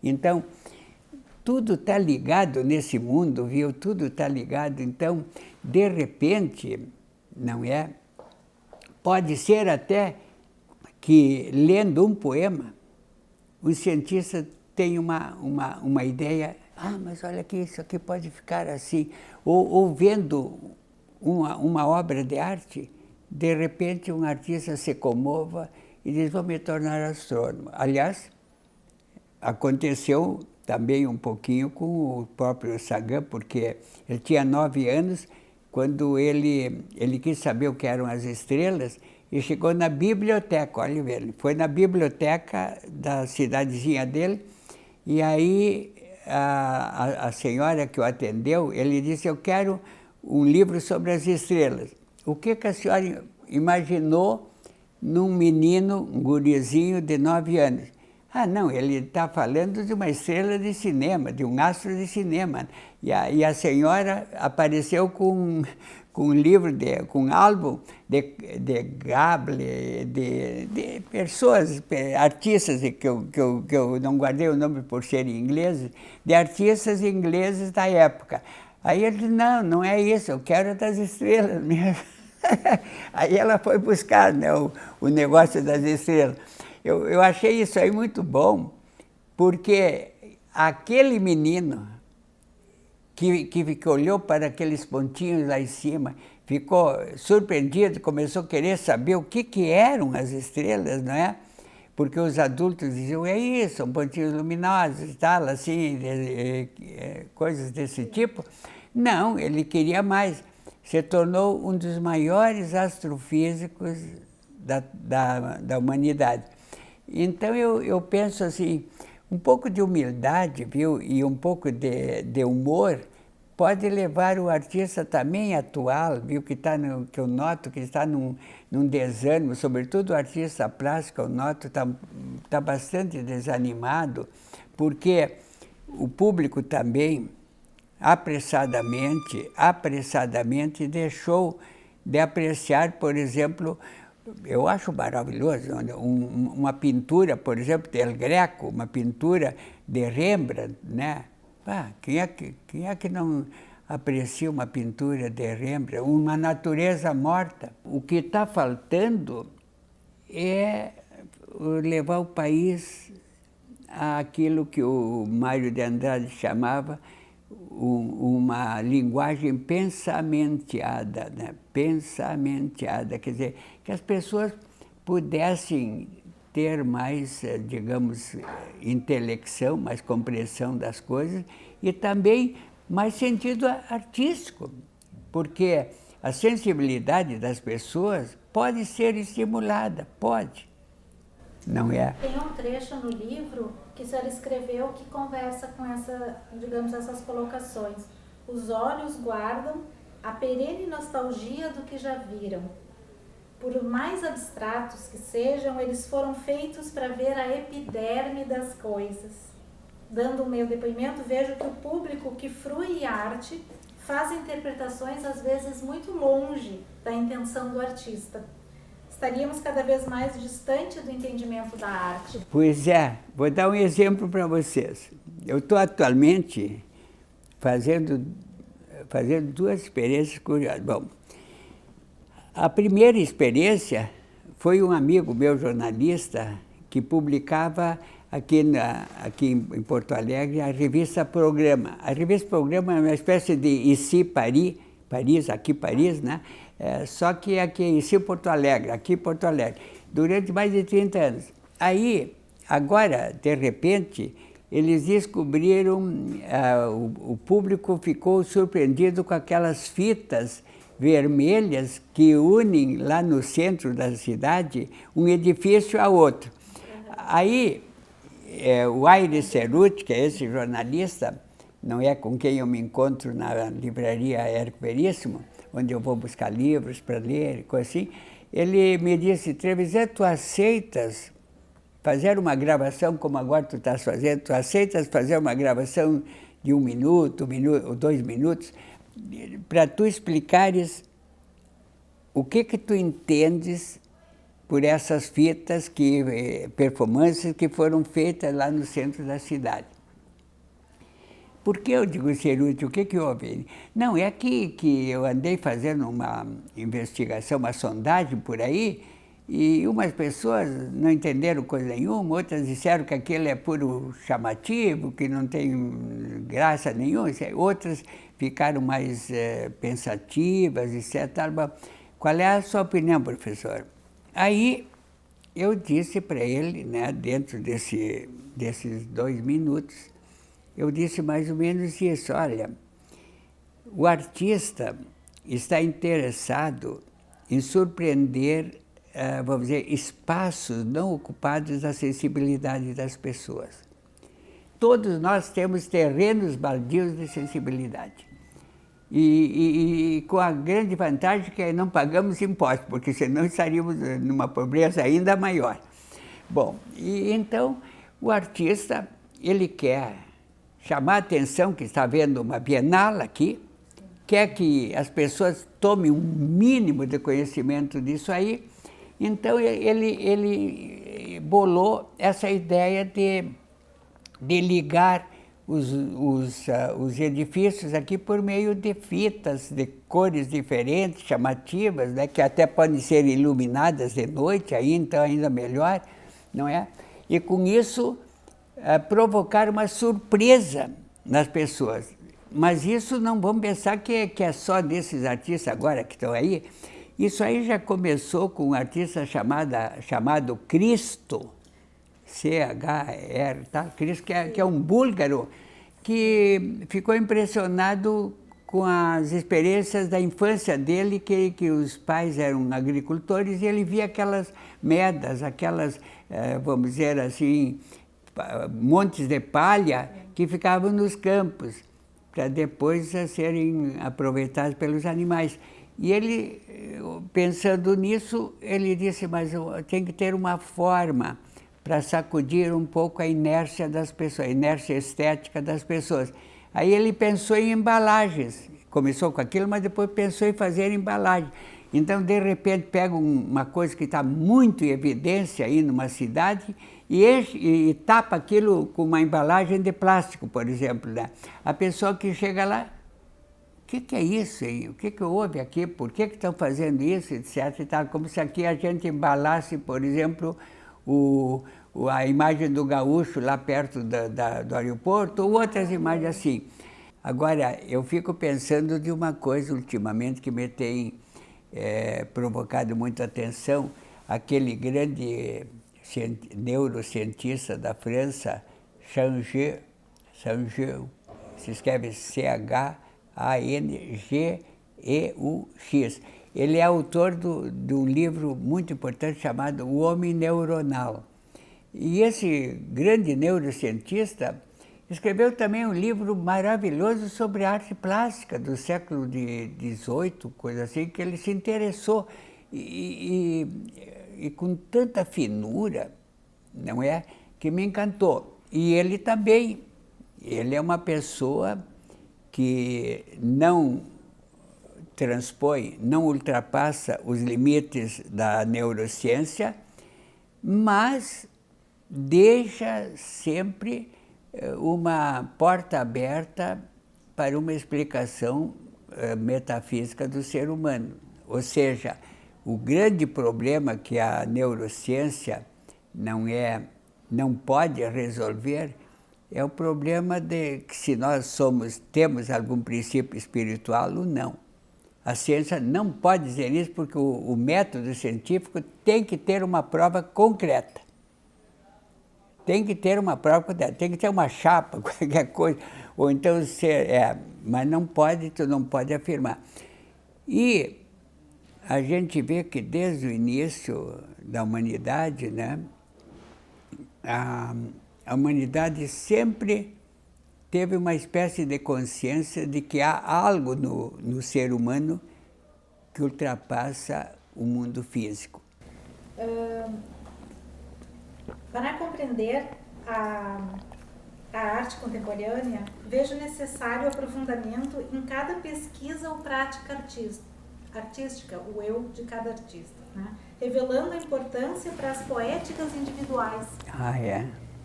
Então, tudo está ligado nesse mundo, viu? Tudo está ligado. Então, de repente, não é? Pode ser até que, lendo um poema, o cientista tem uma ideia, mas olha aqui, isso aqui pode ficar assim. Ou vendo uma obra de arte, de repente um artista se comova e diz, vou me tornar astrônomo. Aliás, aconteceu também um pouquinho com o próprio Sagan, porque ele tinha 9 anos, quando ele quis saber o que eram as estrelas, e chegou na biblioteca, olha, ele foi na biblioteca da cidadezinha dele, e aí a senhora que o atendeu, ele disse, eu quero um livro sobre as estrelas. O que a senhora imaginou num menino, um gurizinho de 9 anos? Não, ele está falando de uma estrela de cinema, de um astro de cinema. E a senhora apareceu com um livro, com um álbum de Gable, de pessoas, artistas, que eu não guardei o nome por serem ingleses, de artistas ingleses da época. Aí ele disse, não é isso, eu quero das estrelas mesmo. Aí ela foi buscar, né, o negócio das estrelas. Eu achei isso aí muito bom, porque aquele menino que olhou para aqueles pontinhos lá em cima, ficou surpreendido, começou a querer saber o que eram as estrelas, não é? Porque os adultos diziam, é isso, são pontinhos luminosos e tal, assim, coisas desse tipo. Não, ele queria mais. Se tornou um dos maiores astrofísicos da humanidade. Então, eu penso assim, um pouco de humildade, viu, e um pouco de humor pode levar o artista também atual, viu, que eu noto que está num desânimo, sobretudo o artista plástico, eu noto, está bastante desanimado, porque o público também, apressadamente deixou de apreciar, por exemplo, eu acho maravilhoso, uma pintura, por exemplo, de El Greco, uma pintura de Rembrandt, né? Quem é que não aprecia uma pintura de Rembrandt? Uma natureza morta. O que está faltando é levar o país àquilo que o Mário de Andrade chamava uma linguagem pensamenteada, né? Pensamenteada, quer dizer, que as pessoas pudessem ter mais, digamos, intelecção, mais compreensão das coisas e também mais sentido artístico, porque a sensibilidade das pessoas pode ser estimulada, pode, não é?
Tem um trecho no livro que o senhor escreveu que conversa com essas colocações. Os olhos guardam a perene nostalgia do que já viram. Por mais abstratos que sejam, eles foram feitos para ver a epiderme das coisas. Dando o meu depoimento, vejo que o público que frui arte faz interpretações às vezes muito longe da intenção do artista. Estaríamos cada vez mais distante do entendimento da arte.
Pois é, vou dar um exemplo para vocês. Eu estou atualmente fazendo 2 experiências curiosas. Bom, a primeira experiência foi um amigo meu, jornalista, que publicava aqui em Porto Alegre a revista Programa. A revista Programa é uma espécie de Ici Paris, aqui Paris, né? Só que aqui em Porto Alegre, durante mais de 30 anos. Aí, agora, de repente, eles descobriram, o público ficou surpreendido com aquelas fitas vermelhas que unem lá no centro da cidade um edifício a outro. Aí, o Aires Cerruti, que é esse jornalista, não é com quem eu me encontro na livraria Érico Veríssimo, onde eu vou buscar livros para ler, coisa assim, ele me disse, Trevisan, tu aceitas fazer uma gravação como agora tu estás fazendo? Tu aceitas fazer uma gravação de 1 minuto, ou 2 minutos, para tu explicares o que tu entendes por essas fitas, performances que foram feitas lá no centro da cidade. Por que eu digo Cerruti? O que houve? Não, é que eu andei fazendo uma investigação, uma sondagem por aí, E umas pessoas não entenderam coisa nenhuma, outras disseram que aquilo é puro chamativo, que não tem graça nenhuma, outras ficaram mais pensativas, etc. Qual é a sua opinião, professor? Aí eu disse para ele, né, dentro desses 2 minutos, eu disse mais ou menos isso: olha, o artista está interessado em surpreender, vamos dizer, espaços não ocupados da sensibilidade das pessoas. Todos nós temos terrenos baldios de sensibilidade. E com a grande vantagem que não pagamos impostos, porque senão estaríamos numa pobreza ainda maior. Bom, e então o artista, ele quer chamar a atenção que está havendo uma Bienal aqui, quer que as pessoas tomem um mínimo de conhecimento disso aí. Então ele bolou essa ideia de ligar os edifícios aqui por meio de fitas de cores diferentes, chamativas, né, que até podem ser iluminadas de noite, aí, então ainda melhor, não é? E com isso provocar uma surpresa nas pessoas. Mas isso não vamos pensar que é só desses artistas agora que estão aí. Isso aí já começou com um artista chamado Cristo, C-H-R, tá? Cristo, que é um búlgaro, que ficou impressionado com as experiências da infância dele, que os pais eram agricultores, e ele via aquelas medas, aquelas, vamos dizer assim, montes de palha que ficavam nos campos, para depois serem aproveitados pelos animais. E ele, pensando nisso, ele disse, mas tem que ter uma forma para sacudir um pouco a inércia das pessoas, a inércia estética das pessoas. Aí ele pensou em embalagens, começou com aquilo, mas depois pensou em fazer embalagem. Então, de repente, pega uma coisa que está muito em evidência aí numa cidade e tapa aquilo com uma embalagem de plástico, por exemplo, né? A pessoa que chega lá, o que é isso aí? O que houve aqui? Por que estão fazendo isso, etc. E tal. Como se aqui a gente embalasse, por exemplo, a imagem do gaúcho lá perto do aeroporto, ou outras imagens assim. Agora, eu fico pensando de uma coisa ultimamente que me tem provocado muita atenção, aquele grande neurocientista da França, Changeux, se escreve C-H-A-N-G-E-U-X. Ele é autor de um livro muito importante chamado O Homem Neuronal. E esse grande neurocientista escreveu também um livro maravilhoso sobre arte plástica do século XVIII, coisa assim, que ele se interessou e com tanta finura, não é, que me encantou. E ele também, ele é uma pessoa que não transpõe, não ultrapassa os limites da neurociência, mas deixa sempre uma porta aberta para uma explicação metafísica do ser humano. Ou seja, o grande problema que a neurociência não pode resolver é o problema de que se nós temos algum princípio espiritual ou não. A ciência não pode dizer isso porque o método científico tem que ter uma prova concreta. Tem que ter uma prova concreta, tem que ter uma chapa, qualquer coisa. Ou então, mas tu não pode afirmar. E a gente vê que desde o início da humanidade, né, a humanidade sempre teve uma espécie de consciência de que há algo no ser humano que ultrapassa o mundo físico.
Para compreender a arte contemporânea, vejo necessário o aprofundamento em cada pesquisa ou prática artística, o eu de cada artista, né? Revelando a importância para as poéticas individuais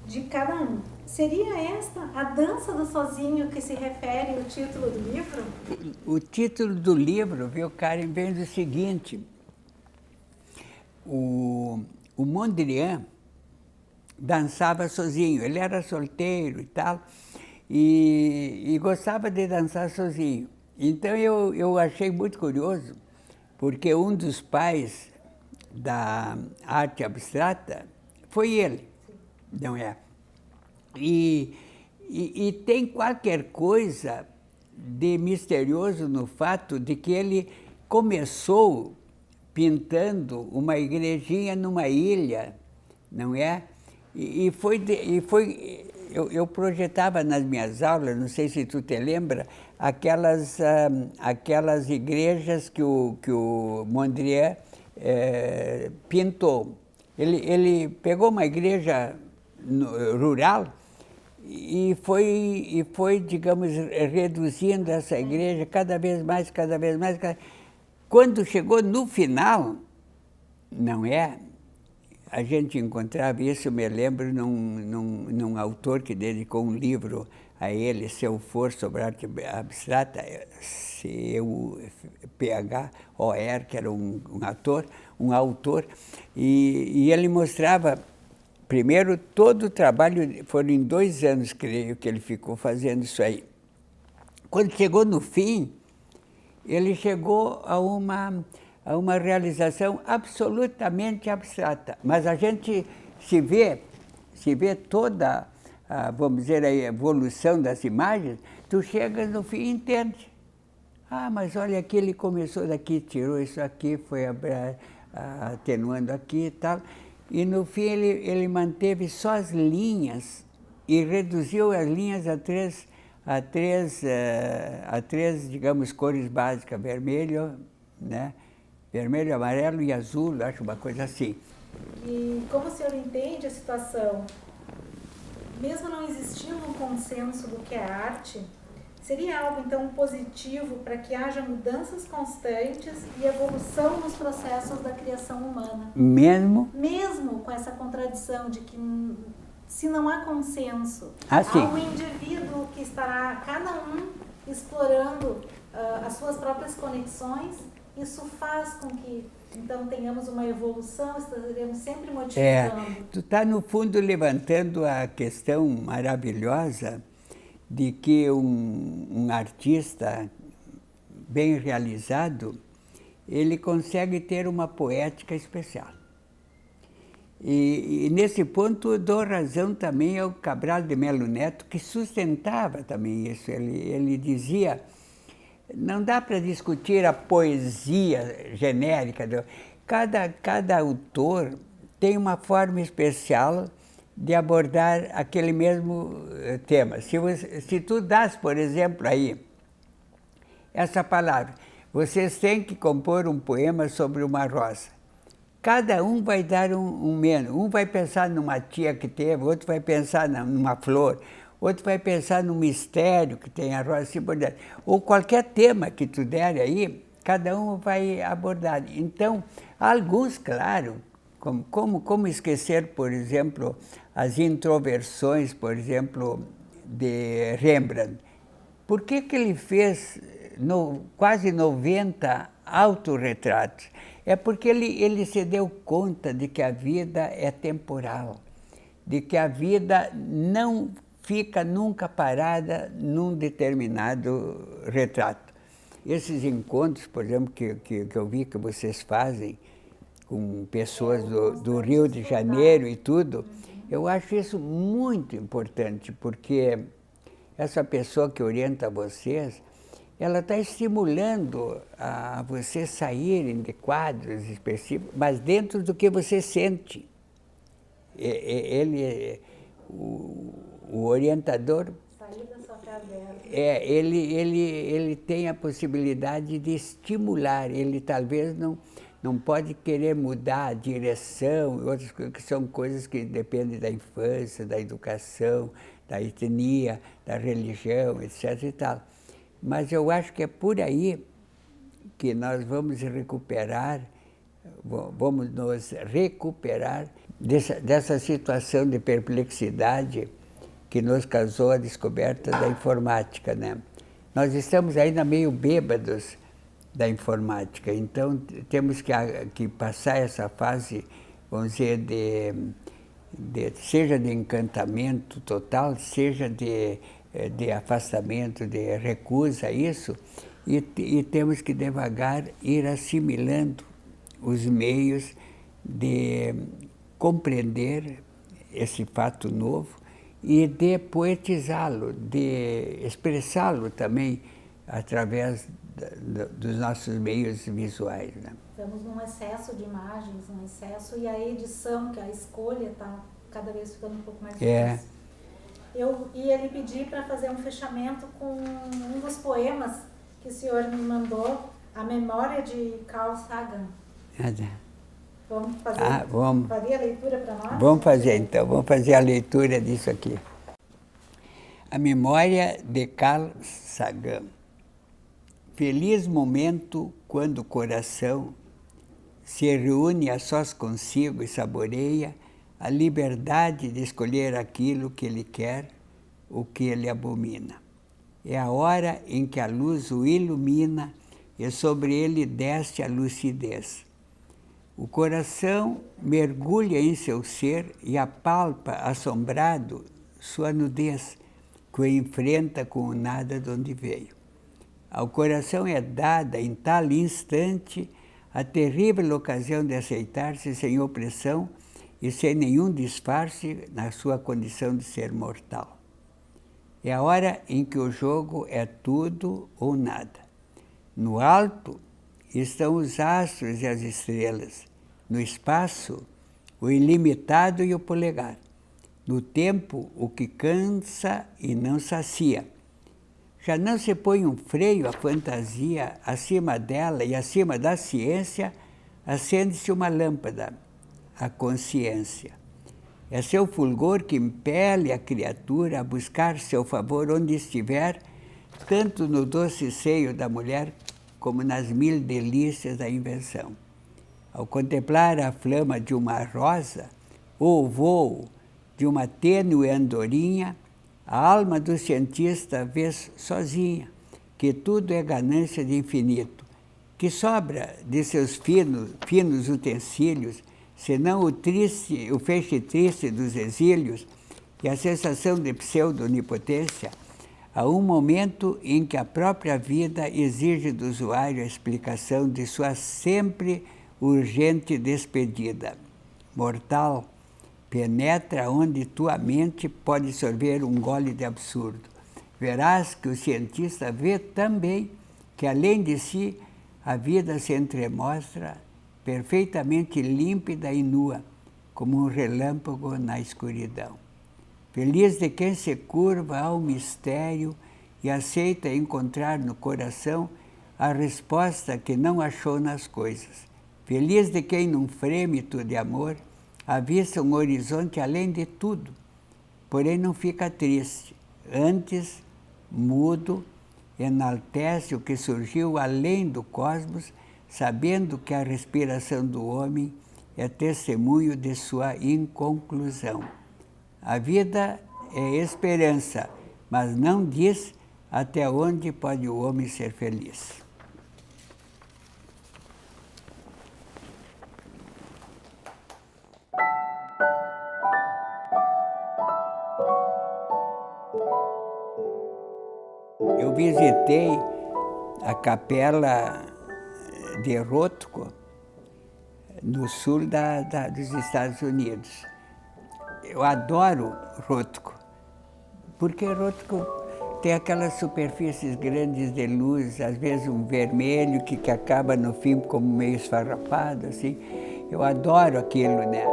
de cada um. Seria esta a dança do sozinho que se refere o título do livro? O
título do livro, viu, Karen, vem do seguinte: o Mondrian dançava sozinho, ele era solteiro e tal, e gostava de dançar sozinho. Então eu achei muito curioso, porque um dos pais da arte abstrata foi ele, não é? E tem qualquer coisa de misterioso no fato de que ele começou pintando uma igrejinha numa ilha, não é? Eu projetava nas minhas aulas, não sei se tu te lembra, aquelas igrejas que o Mondrian pintou. Ele pegou uma igreja rural e foi, digamos, reduzindo essa igreja cada vez mais. Quando chegou no final, não é? A gente encontrava isso, eu me lembro, num autor que dedicou um livro a ele, Seu For sobre arte abstrata, C-U-P-H-O-R, que era um autor, e ele mostrava, primeiro, todo o trabalho, foram em 2 anos, creio, que ele ficou fazendo isso aí. Quando chegou no fim, ele chegou a uma realização absolutamente abstrata. Mas a gente se vê toda, vamos dizer, a evolução das imagens, tu chegas no fim e entende. Ah, mas olha aqui, ele começou daqui, tirou isso aqui, foi atenuando aqui e tal. E no fim ele manteve só as linhas e reduziu as linhas a três, digamos, cores básicas, vermelho, né? Vermelho, amarelo e azul, acho uma coisa assim.
E como o senhor entende a situação? Mesmo não existindo um consenso do que é arte, seria algo, então, positivo para que haja mudanças constantes e evolução nos processos da criação humana?
Mesmo
com essa contradição de que, se não há consenso,
há
um indivíduo que estará, cada um, explorando as suas próprias conexões. Isso faz com que, então, tenhamos uma evolução, estaremos sempre modificando.
Tu está, no fundo, levantando a questão maravilhosa de que um artista bem realizado, ele consegue ter uma poética especial. E nesse ponto, eu dou razão também ao Cabral de Melo Neto, que sustentava também isso. Ele dizia: não dá para discutir a poesia genérica. Cada autor tem uma forma especial de abordar aquele mesmo tema. Se tu dás, por exemplo, aí, essa palavra, vocês têm que compor um poema sobre uma rosa. Cada um vai dar um menos. Um vai pensar numa tia que teve, outro vai pensar numa flor, outro vai pensar no mistério que tem a rosa, assim por diante. Ou qualquer tema que tu der aí, cada um vai abordar. Então, alguns, claro, como esquecer, por exemplo, as introversões, por exemplo, de Rembrandt. Por que ele fez quase 90 autorretratos? É porque ele se deu conta de que a vida é temporal, de que a vida não fica nunca parada num determinado retrato. Esses encontros, por exemplo, que eu vi que vocês fazem com pessoas do Rio de Janeiro e tudo, eu acho isso muito importante, porque essa pessoa que orienta vocês, ela está estimulando a vocês saírem de quadros específicos, mas dentro do que você sente. O orientador,
sair da sua caverna.
Ele tem a possibilidade de estimular. Ele talvez não pode querer mudar a direção, outras coisas que são coisas que dependem da infância, da educação, da etnia, da religião, etc. e tal. Mas eu acho que é por aí que nós vamos nos recuperar dessa situação de perplexidade que nos causou a descoberta da informática, né? Nós estamos ainda meio bêbados da informática. Então, temos que passar essa fase, vamos dizer, seja de encantamento total, seja de afastamento, de recusa a isso, e temos que devagar ir assimilando os meios de compreender esse fato novo e de poetizá-lo, de expressá-lo também através dos nossos meios visuais, né?
Estamos num excesso de imagens, um excesso, e a edição, que a escolha está cada vez ficando um pouco mais difícil. Eu ia lhe pedir para fazer um fechamento com um dos poemas que o senhor me mandou, A Memória de Carl Sagan. Vamos fazer, faria a leitura para nós?
Vamos fazer então, vamos fazer a leitura disso aqui. A Memória de Carl Sagan. Feliz momento quando o coração se reúne a sós consigo e saboreia a liberdade de escolher aquilo que ele quer, o que ele abomina. É a hora em que a luz o ilumina e sobre ele desce a lucidez. O coração mergulha em seu ser e apalpa, assombrado, sua nudez, que o enfrenta com o nada de onde veio. Ao coração é dada, em tal instante, a terrível ocasião de aceitar-se sem opressão e sem nenhum disfarce na sua condição de ser mortal. É a hora em que o jogo é tudo ou nada. No alto estão os astros e as estrelas. No espaço, o ilimitado e o polegar. No tempo, o que cansa e não sacia. Já não se põe um freio à fantasia, acima dela e acima da ciência, acende-se uma lâmpada, a consciência. É seu fulgor que impele a criatura a buscar seu favor onde estiver, tanto no doce seio da mulher, como nas mil delícias da invenção. Ao contemplar a flama de uma rosa, ou o voo de uma tênue andorinha, a alma do cientista vê sozinha que tudo é ganância de infinito, que sobra de seus finos utensílios, senão o feixe triste dos exílios e a sensação de pseudo-onipotência, a um momento em que a própria vida exige do usuário a explicação de sua sempre urgente despedida. Mortal, penetra onde tua mente pode sorver um gole de absurdo. Verás que o cientista vê também que, além de si, a vida se entremostra perfeitamente límpida e nua, como um relâmpago na escuridão. Feliz de quem se curva ao mistério e aceita encontrar no coração a resposta que não achou nas coisas. Feliz de quem, num frêmito de amor, avista um horizonte além de tudo, porém não fica triste. Antes, mudo, enaltece o que surgiu além do cosmos, sabendo que a respiração do homem é testemunho de sua inconclusão. A vida é esperança, mas não diz até onde pode o homem ser feliz. Eu visitei a capela de Rothko, no sul dos Estados Unidos. Eu adoro Rothko, porque Rothko tem aquelas superfícies grandes de luz, às vezes um vermelho que acaba no fim como meio esfarrapado, assim. Eu adoro aquilo, né?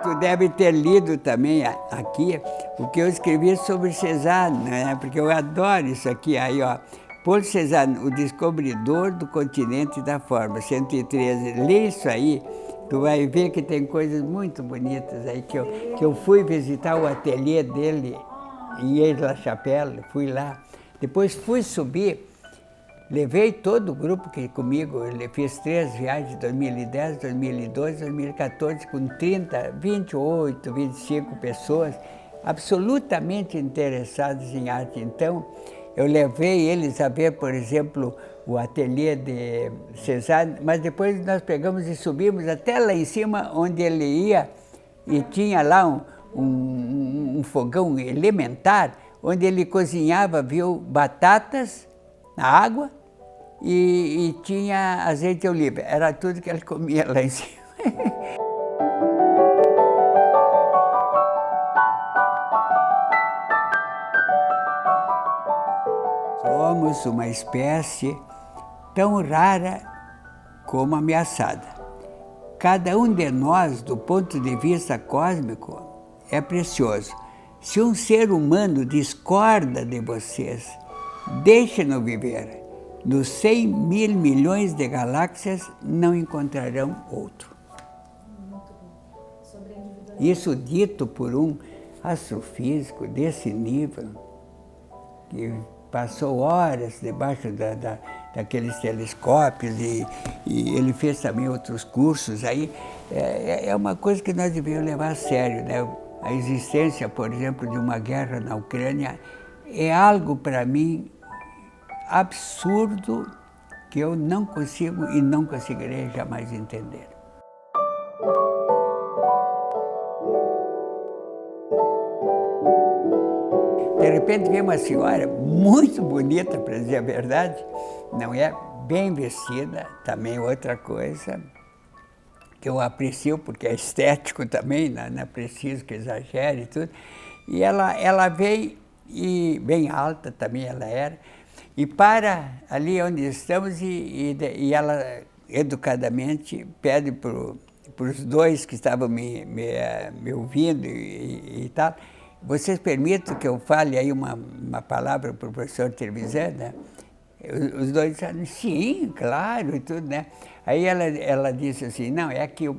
Tu deve ter lido também aqui o que eu escrevi sobre Cézanne, né? Porque eu adoro isso aqui. Aí, ó, Paul Cézanne, o descobridor do continente da forma, 113. Lê isso aí, tu vai ver que tem coisas muito bonitas aí, que eu fui visitar o ateliê dele em Aix-la-Chapelle, fui lá. Depois fui subir, levei todo o grupo que comigo, eu fiz 3 viagens, 2010, 2012, 2014, com 30, 28, 25 pessoas, absolutamente interessados em arte. Então, eu levei eles a ver, por exemplo, o ateliê de Cézanne, mas depois nós pegamos e subimos até lá em cima, onde ele ia, e tinha lá um fogão elementar, onde ele cozinhava, viu, batatas na água e tinha azeite de oliva. Era tudo que ele comia lá em cima. Somos uma espécie tão rara como ameaçada. Cada um de nós, do ponto de vista cósmico, é precioso. Se um ser humano discorda de vocês, deixe-no viver. Nos 100 mil milhões de galáxias não encontrarão outro. Isso dito por um astrofísico desse nível, que passou horas debaixo daqueles telescópios e ele fez também outros cursos aí. É uma coisa que nós devemos levar a sério, né? A existência, por exemplo, de uma guerra na Ucrânia é algo para mim absurdo que eu não consigo e não conseguirei jamais entender. De repente vem uma senhora muito bonita, para dizer a verdade, não é? Bem vestida, também outra coisa que eu aprecio, porque é estético também, não é preciso que exagere e tudo. E ela veio, e bem alta também ela era, e para ali onde estamos e ela educadamente pede para os dois que estavam me ouvindo e tal, vocês permitem que eu fale aí uma palavra para o professor Trevisan, né? Os dois disseram, sim, claro, e tudo, né? Aí ela disse assim, não, é que eu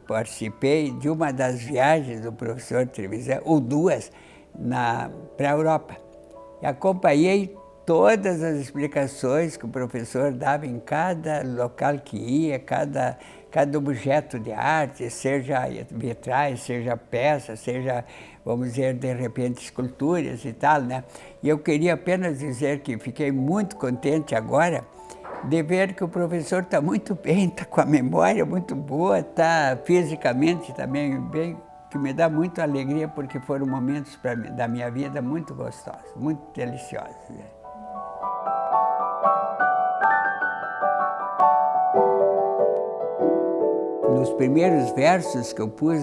participei de uma das viagens do professor Trevisan, ou duas, para a Europa. E acompanhei todas as explicações que o professor dava em cada local que ia, cada objeto de arte, seja vitrais, seja peças, seja, vamos dizer, de repente, esculturas e tal, né? E eu queria apenas dizer que fiquei muito contente agora de ver que o professor está muito bem, está com a memória muito boa, está fisicamente também bem, que me dá muita alegria, porque foram momentos da minha vida muito gostosos, muito deliciosos, né? Nos primeiros versos que eu pus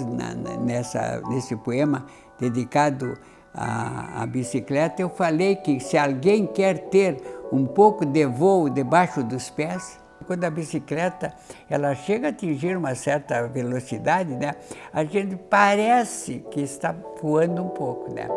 nesse poema dedicado à bicicleta, eu falei que se alguém quer ter um pouco de voo debaixo dos pés, quando a bicicleta ela chega a atingir uma certa velocidade, né, a gente parece que está voando um pouco, né?